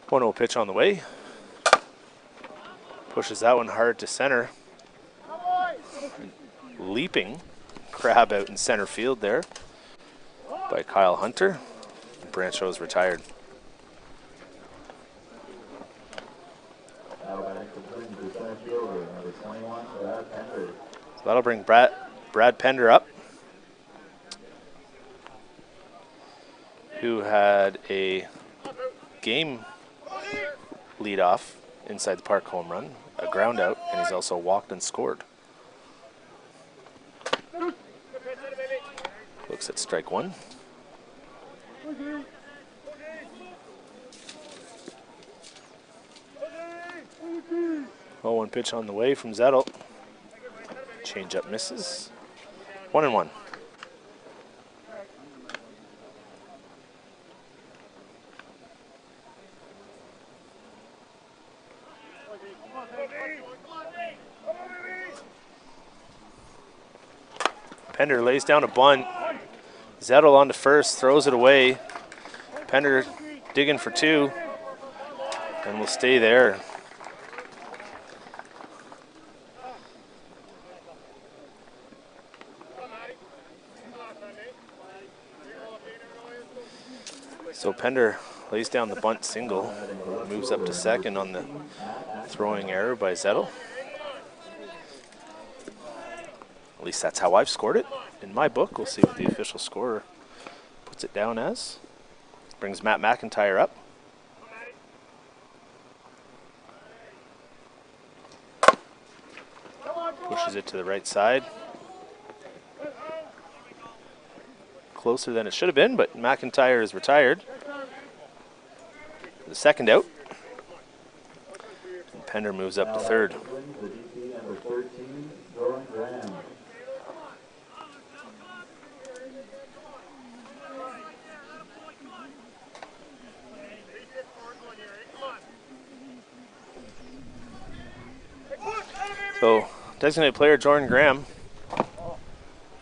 One 0 pitch on the way. Pushes that one hard to center. Leaping grab out in center field there by Kyle Hunter. Brancho is retired. So that'll bring Brad Pender up, who had a game leadoff inside the park home run, a ground out, and he's also walked and scored. Looks at strike 1. Oh, 1 pitch on the way from Zettel. Change up misses. 1-1. Pender lays down a bunt. Zettel on to first, throws it away. Pender digging for 2, and will stay there. So Pender lays down the bunt single, moves up to second on the throwing error by Zettel. At least that's how I've scored it in my book. We'll see what the official scorer puts it down as. Brings Matt McIntyre up. Pushes it to the right side. Closer than it should have been, but McIntyre is retired. The second out. And Pender moves up to third. So, designated player Jordan Graham.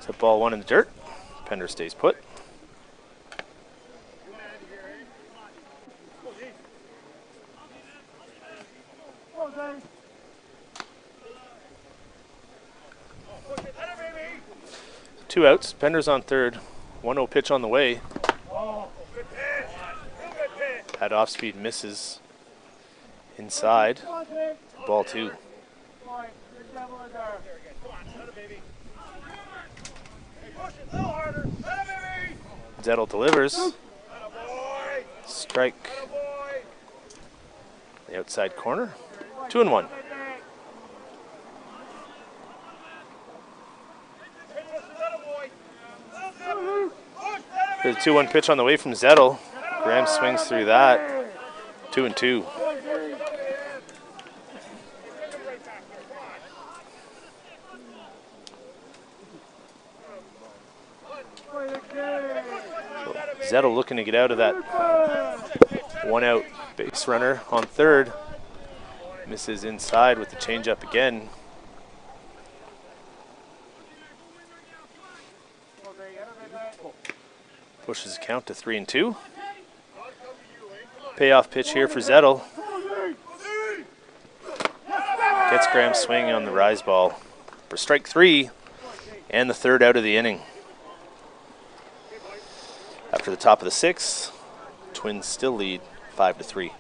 Set ball 1 in the dirt. Pender stays put. Two outs. Pender's on third. 1-0 pitch on the way. That off speed misses inside. Ball 2. Zettel delivers. Strike. The outside corner. 2-1. There's a 2-1 pitch on the way from Zettel. Graham swings through that. 2-2. Zettel looking to get out of that 1-out base runner on third. Misses inside with the changeup again. Pushes the count to 3-2. Payoff pitch here for Zettel. Gets Graham swinging on the rise ball for strike 3 and the third out of the inning. After the top of the 6th, Twins still lead 5-3.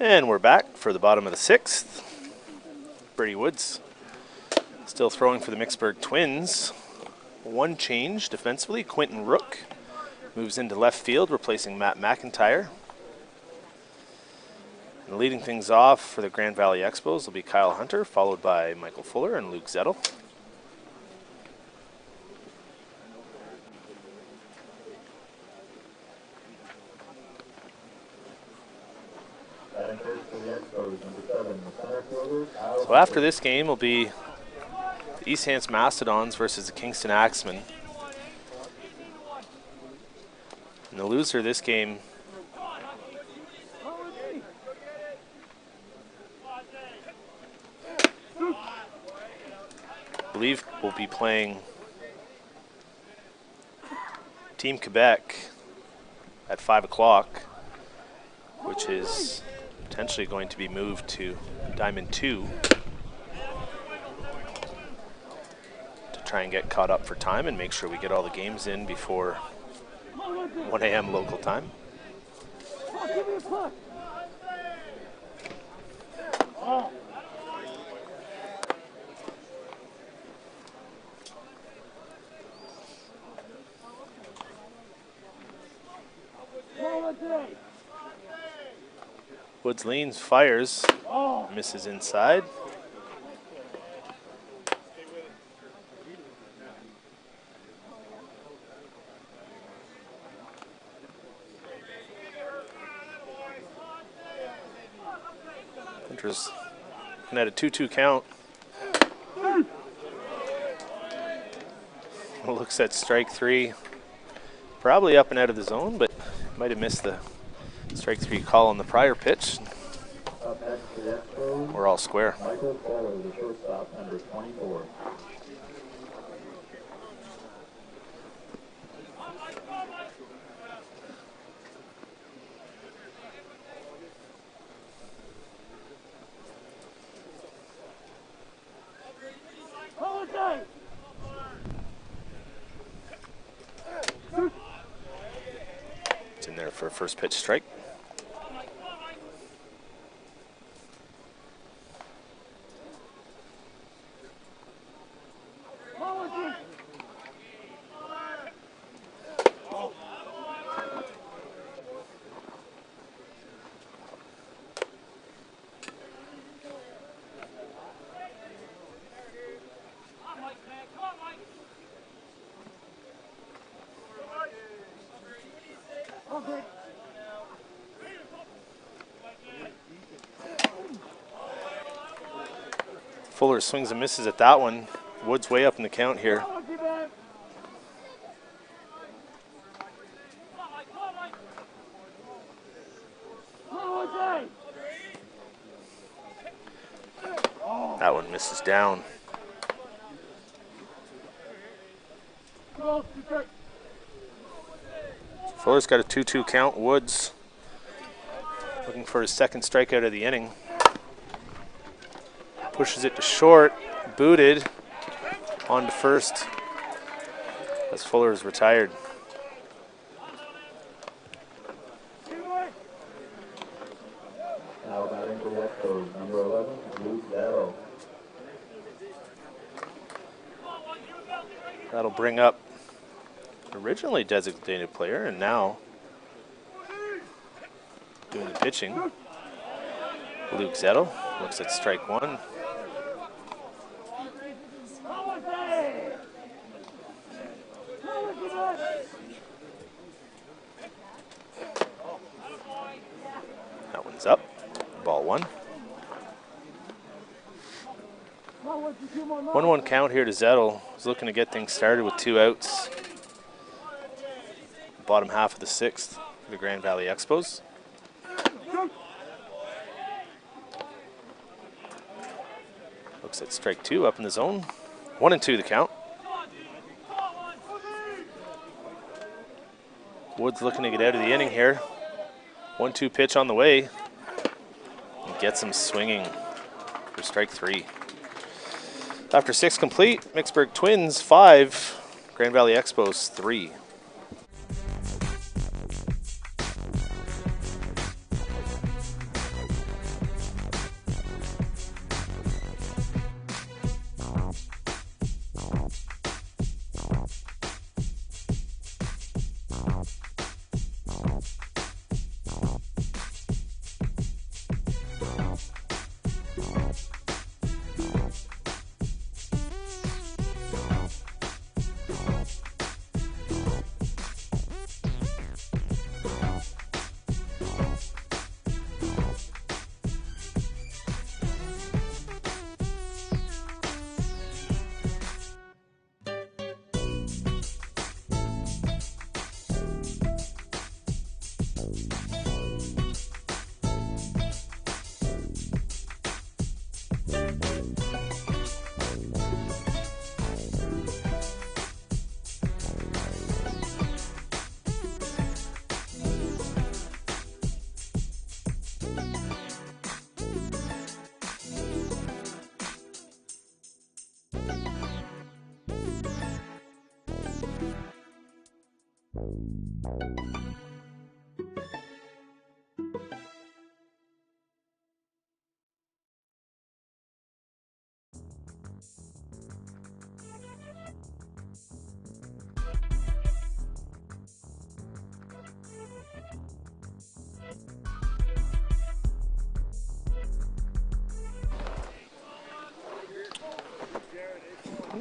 And we're back for the bottom of the 6th. Brady Woods still throwing for the Micksburg Twins. One change defensively. Quentin Rook moves into left field, replacing Matt McIntyre. And leading things off for the Grand Valley Expos will be Kyle Hunter, followed by Michael Fuller and Luke Zettel. So after this game will be the East Hants Mastodons versus the Kingston Axemen. And the loser of this game I believe will be playing Team Quebec at 5 o'clock, which is potentially going to be moved to Diamond 2 to try and get caught up for time and make sure we get all the games in before 1 a.m. local time. Woods leans, fires, misses inside. Hunter's looking at a 2-2 count. Looks at strike 3. Probably up and out of the zone, but might have missed the strike 3 call on the prior pitch. We're all square. Michael Fuller, the shortstop, number 24. It's in there for a first pitch strike. Fuller swings and misses at that one. Woods way up in the count here. That one misses down. Fuller's got a 2-2 count. Woods looking for his second strikeout of the inning. Pushes it to short, booted, on to first as Fuller is retired. Now batting for the Expos, number 11, Luke Zettel. That'll bring up originally designated player and now doing the pitching. Luke Zettel looks at strike 1. That one's up. Ball 1. 1-1 count here to Zettel. He's looking to get things started with 2 outs. Bottom half of the 6th for the Grand Valley Expos. Looks at strike 2 up in the zone. 1-2 the count. Woods looking to get out of the inning here. 1-2 pitch on the way. And gets him swinging for strike 3. After 6 complete, Micksburg Twins 5, Grand Valley Expos 3.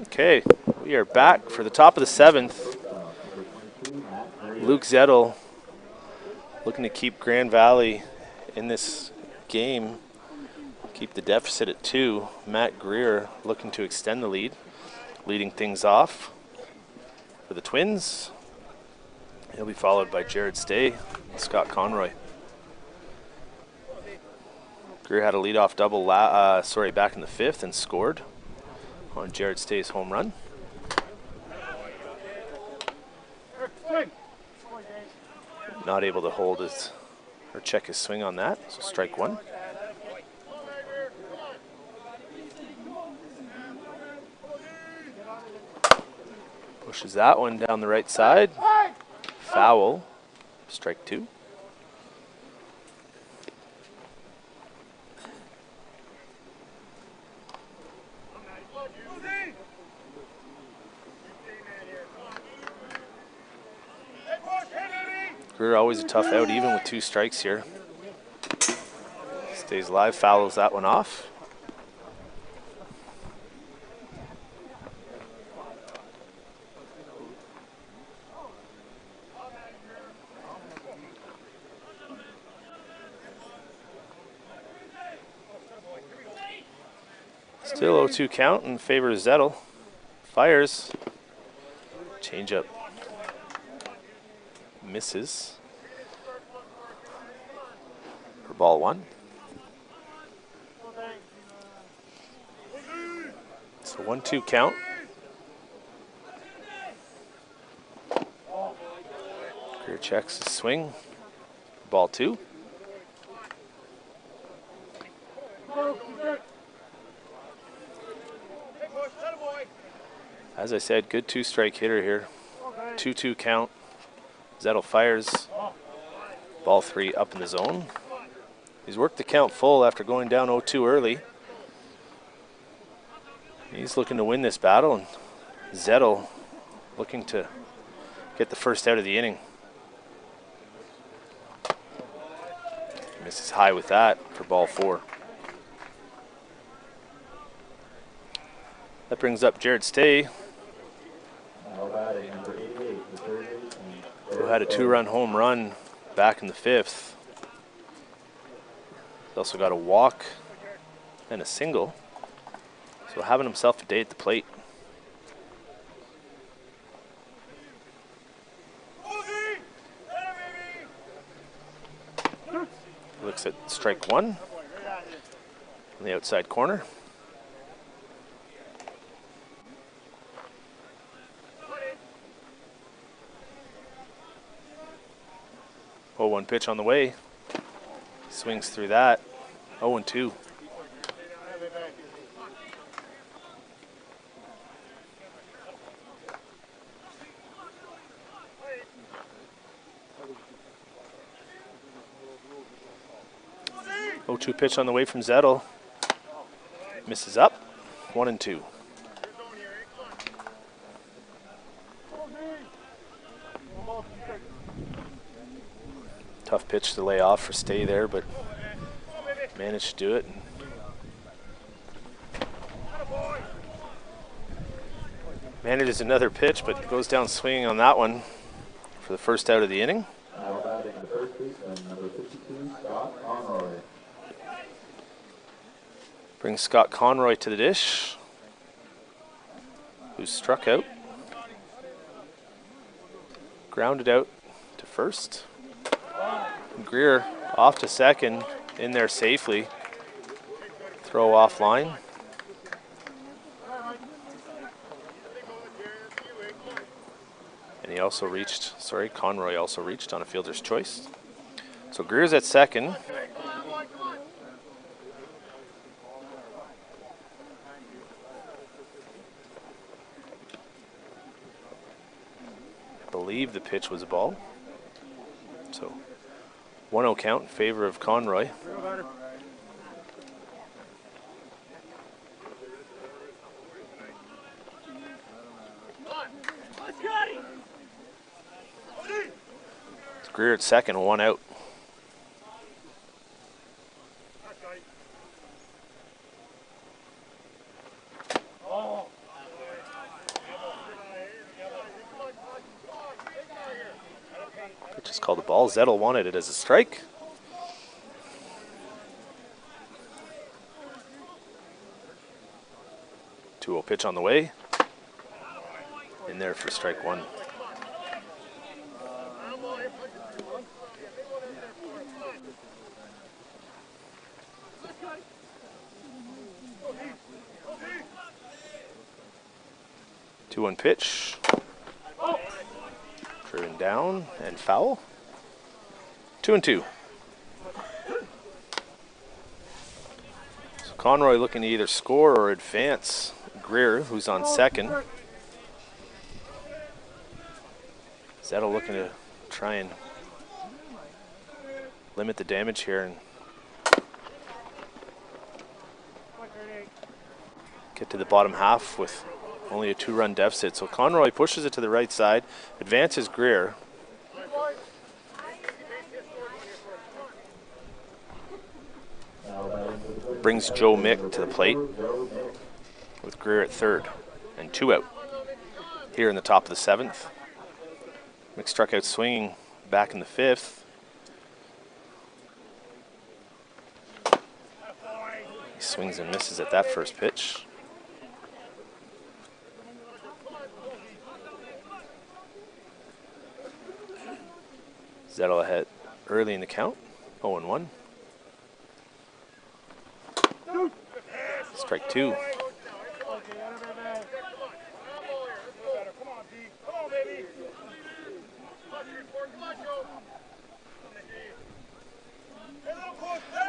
Okay, we are back for the top of the 7th. Luke Zettel looking to keep Grand Valley in this game, keep the deficit at 2. Matt Greer looking to extend the lead, leading things off for the Twins. He'll be followed by Jared Stay and Scott Conroy. Greer had a leadoff double back in the 5th and scored on Jared Stay's home run. Not able to hold his or check his swing on that, so strike 1. Pushes that one down the right side. Foul, strike 2. Greer always a tough out, even with 2 strikes here. Stays alive, fouls that one off. Still 0-2 count in favor of Zettel. Fires. Change up. Misses. For ball 1. So 1-2 count. Greer checks his swing. Ball 2. As I said, good 2-strike hitter here. 2-2 count. Zettel fires. Ball 3 up in the zone. He's worked the count full after going down 0-2 early. He's looking to win this battle, and Zettel looking to get the first out of the inning. Misses high with that for ball 4. That brings up Jared Stay, who had a 2-run home run back in the 5th. He's also got a walk and a single. So having himself a day at the plate. Looks at strike 1 on the outside corner. Oh, 1 pitch on the way. Swings through that. 0-2. Oh, 2 pitch on the way from Zettel. Misses up. 1-2. Tough pitch to lay off for Stay there, but managed to do it. Manages another pitch, but goes down swinging on that one for the first out of the inning. Now batting the first baseman, number 52, Scott Conroy. Brings Scott Conroy to the dish, who's struck out. Grounded out to first. Greer off to second, in there safely. Throw offline. And he also reached, Conroy also reached on a fielder's choice. So Greer's at second. I believe the pitch was a ball. So 1-0 count in favor of Conroy. It's Greer at second, 1 out. Pitch is called the ball. Zettel wanted it as a strike. Two-0 pitch on the way. In there for strike one. Two-one pitch. Driven down and foul. 2-2. So Conroy looking to either score or advance Greer, who's on second. Zettel looking to try and limit the damage here and get to the bottom half with only a 2-run deficit. So Conroy pushes it to the right side, advances Greer. Brings Joe Mick to the plate with Greer at third and 2 out. Here in the top of the 7th. Mick struck out swinging back in the 5th. He swings and misses at that first pitch. Zettel ahead early in the count, 0-1. Strike two.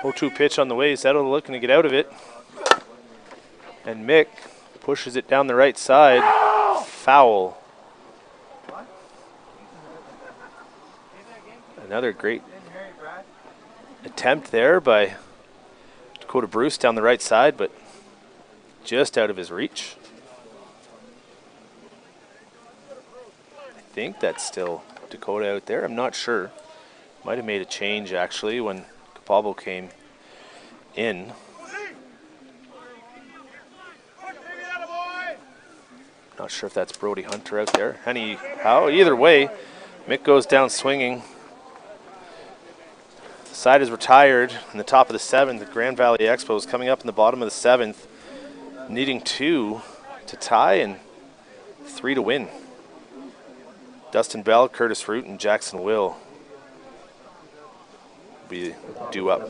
O2 pitch on the way. Zettel looking to get out of it. And Mick pushes it down the right side. Foul. Another great attempt there by Dakota Bruce down the right side, but just out of his reach. I think that's still Dakota out there. I'm not sure. Might have made a change actually when Capabo came in. Not sure if that's Brody Hunter out there. Anyhow, either way, Mick goes down swinging. The side is retired in the top of the 7th. The Grand Valley Expos coming up in the bottom of the 7th, needing 2 to tie and 3 to win. Dustin Bell, Curtis Root, and Jackson Will be due up.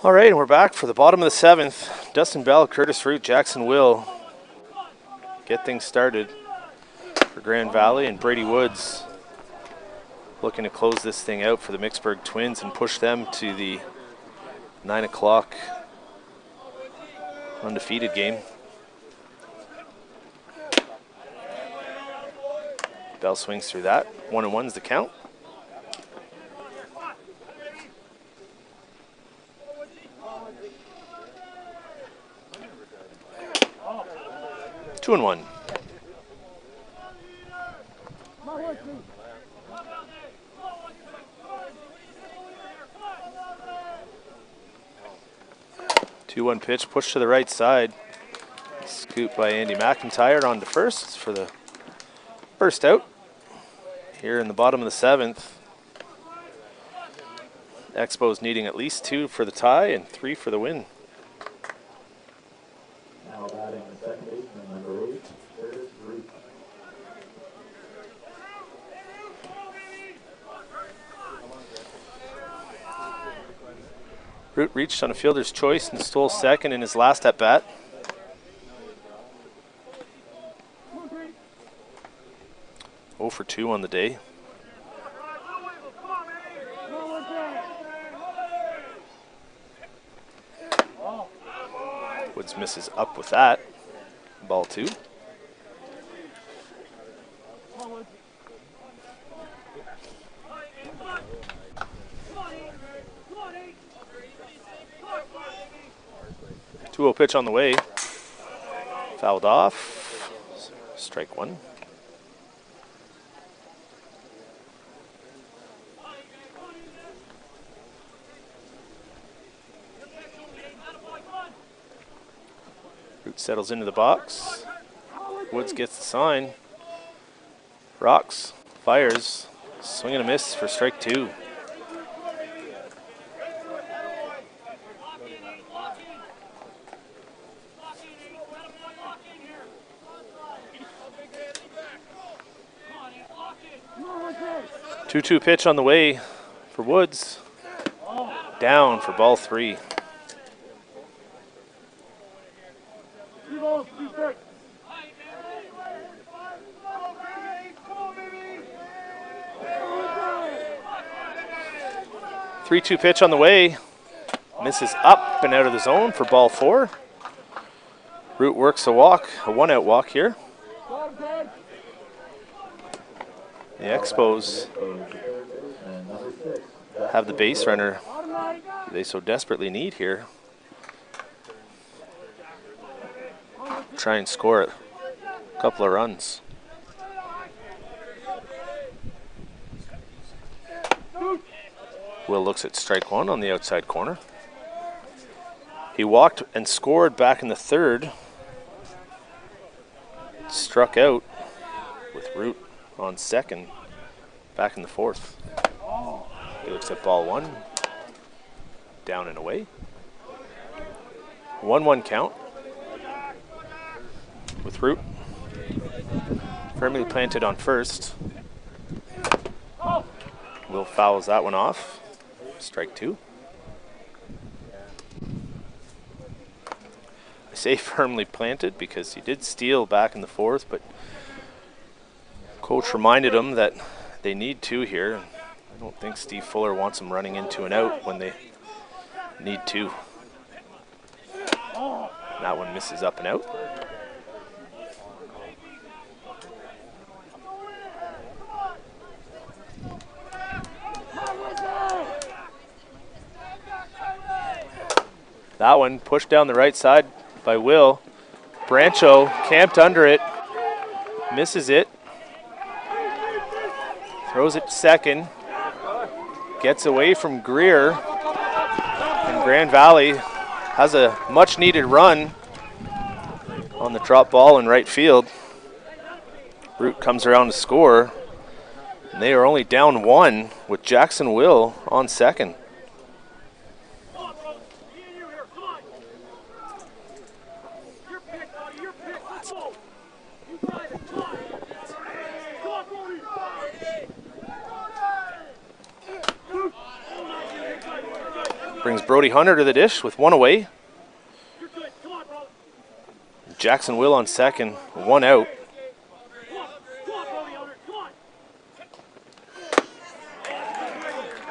All right, and we're back for the bottom of the 7th. Dustin Bell, Curtis Root, Jackson Will get things started for Grand Valley, and Brady Woods looking to close this thing out for the Micksburg Twins and push them to the 9 o'clock undefeated game. Bell swings through that. 1-1's the count. Two and one. Two-one pitch, push to the right side. Scoop by Andy McIntyre on to first for the first out. Here in the bottom of the 7th. Expos needing at least 2 for the tie and 3 for the win. Now batting the second baseman, number 8, Curtis Root. Root reached on a fielder's choice and stole second in his last at bat. Oh for 2 on the day. Woods misses up with that. Ball 2. Two-0 pitch on the way. Fouled off. Strike 1. Root settles into the box. Woods gets the sign. Rocks, fires, swing and a miss for strike 2. Two-two pitch on the way for Woods. Down for ball 3. Three-two pitch on the way. Misses up and out of the zone for ball 4. Root works a walk, a 1-out walk here. The Expos have the base runner they so desperately need here. Try and score a couple of runs. Will looks at strike 1 on the outside corner. He walked and scored back in the 3rd. Struck out with Root on 2nd, back in the 4th. He looks at ball 1, down and away. 1-1 count with Root firmly planted on first. Will fouls that one off. Strike 2. I say firmly planted because he did steal back in the 4th, but coach reminded him that they need 2 here. I don't think Steve Fuller wants him running into an out when they need 2. That one misses up and out. That one pushed down the right side by Will. Brancho camped under it, misses it, throws it to second, gets away from Greer, and Grand Valley has a much needed run on the drop ball in right field. Root comes around to score, and they are only down 1 with Jackson Will on second. Brings Brody Hunter to the dish with one away. Jackson Will on second, one out.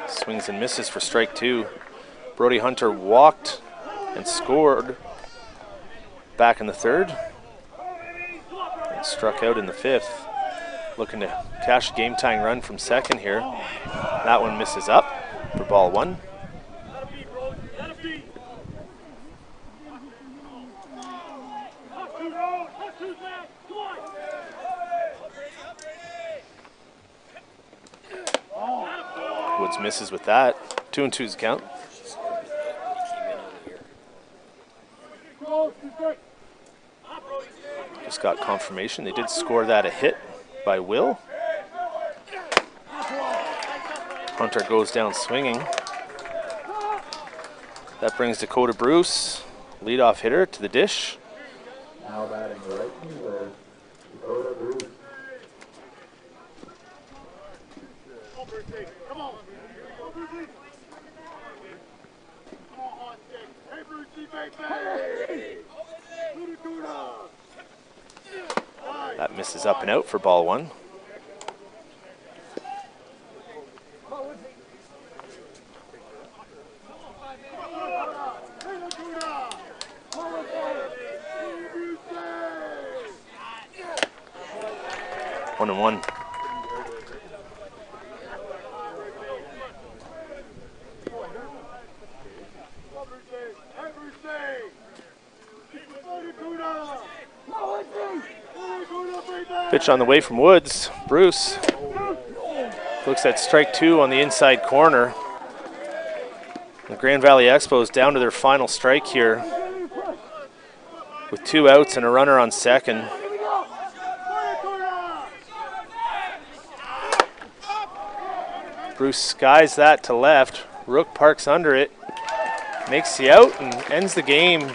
Swings and misses for strike two. Brody Hunter walked and scored back in the third. And struck out in the fifth. Looking to cash a game-tying run from second here. That one misses up for ball one. Woods misses with that. 2-2's count. Just got confirmation. They did score that a hit by Will. Hunter goes down swinging. That brings Dakota Bruce, leadoff hitter, to the dish. Now batting the right fielder, Dakota Bruce. That misses up and out for ball one. One and one. Pitch on the way from Woods. Bruce looks at strike two on the inside corner. The Grand Valley Expos down to their final strike here with 2 outs and a runner on second. Bruce skies that to left. Rook parks under it, makes the out and ends the game.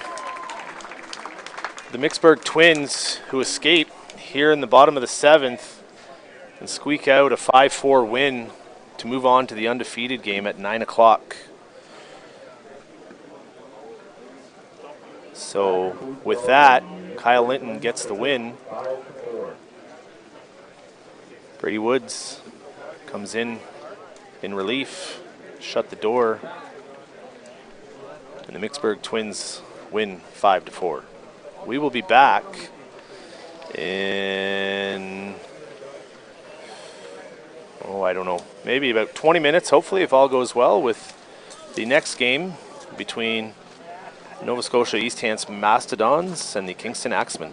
The Micksburg Twins, who escape here in the bottom of the 7th and squeak out a 5-4 win to move on to the undefeated game at 9 o'clock. So with that, Kyle Linton gets the win. Brady Woods comes in relief, shut the door, and the Micksburg Twins win 5-4. We will be back in, I don't know, maybe about 20 minutes, hopefully, if all goes well, with the next game between Nova Scotia East Hants Mastodons and the Kingston Axemen.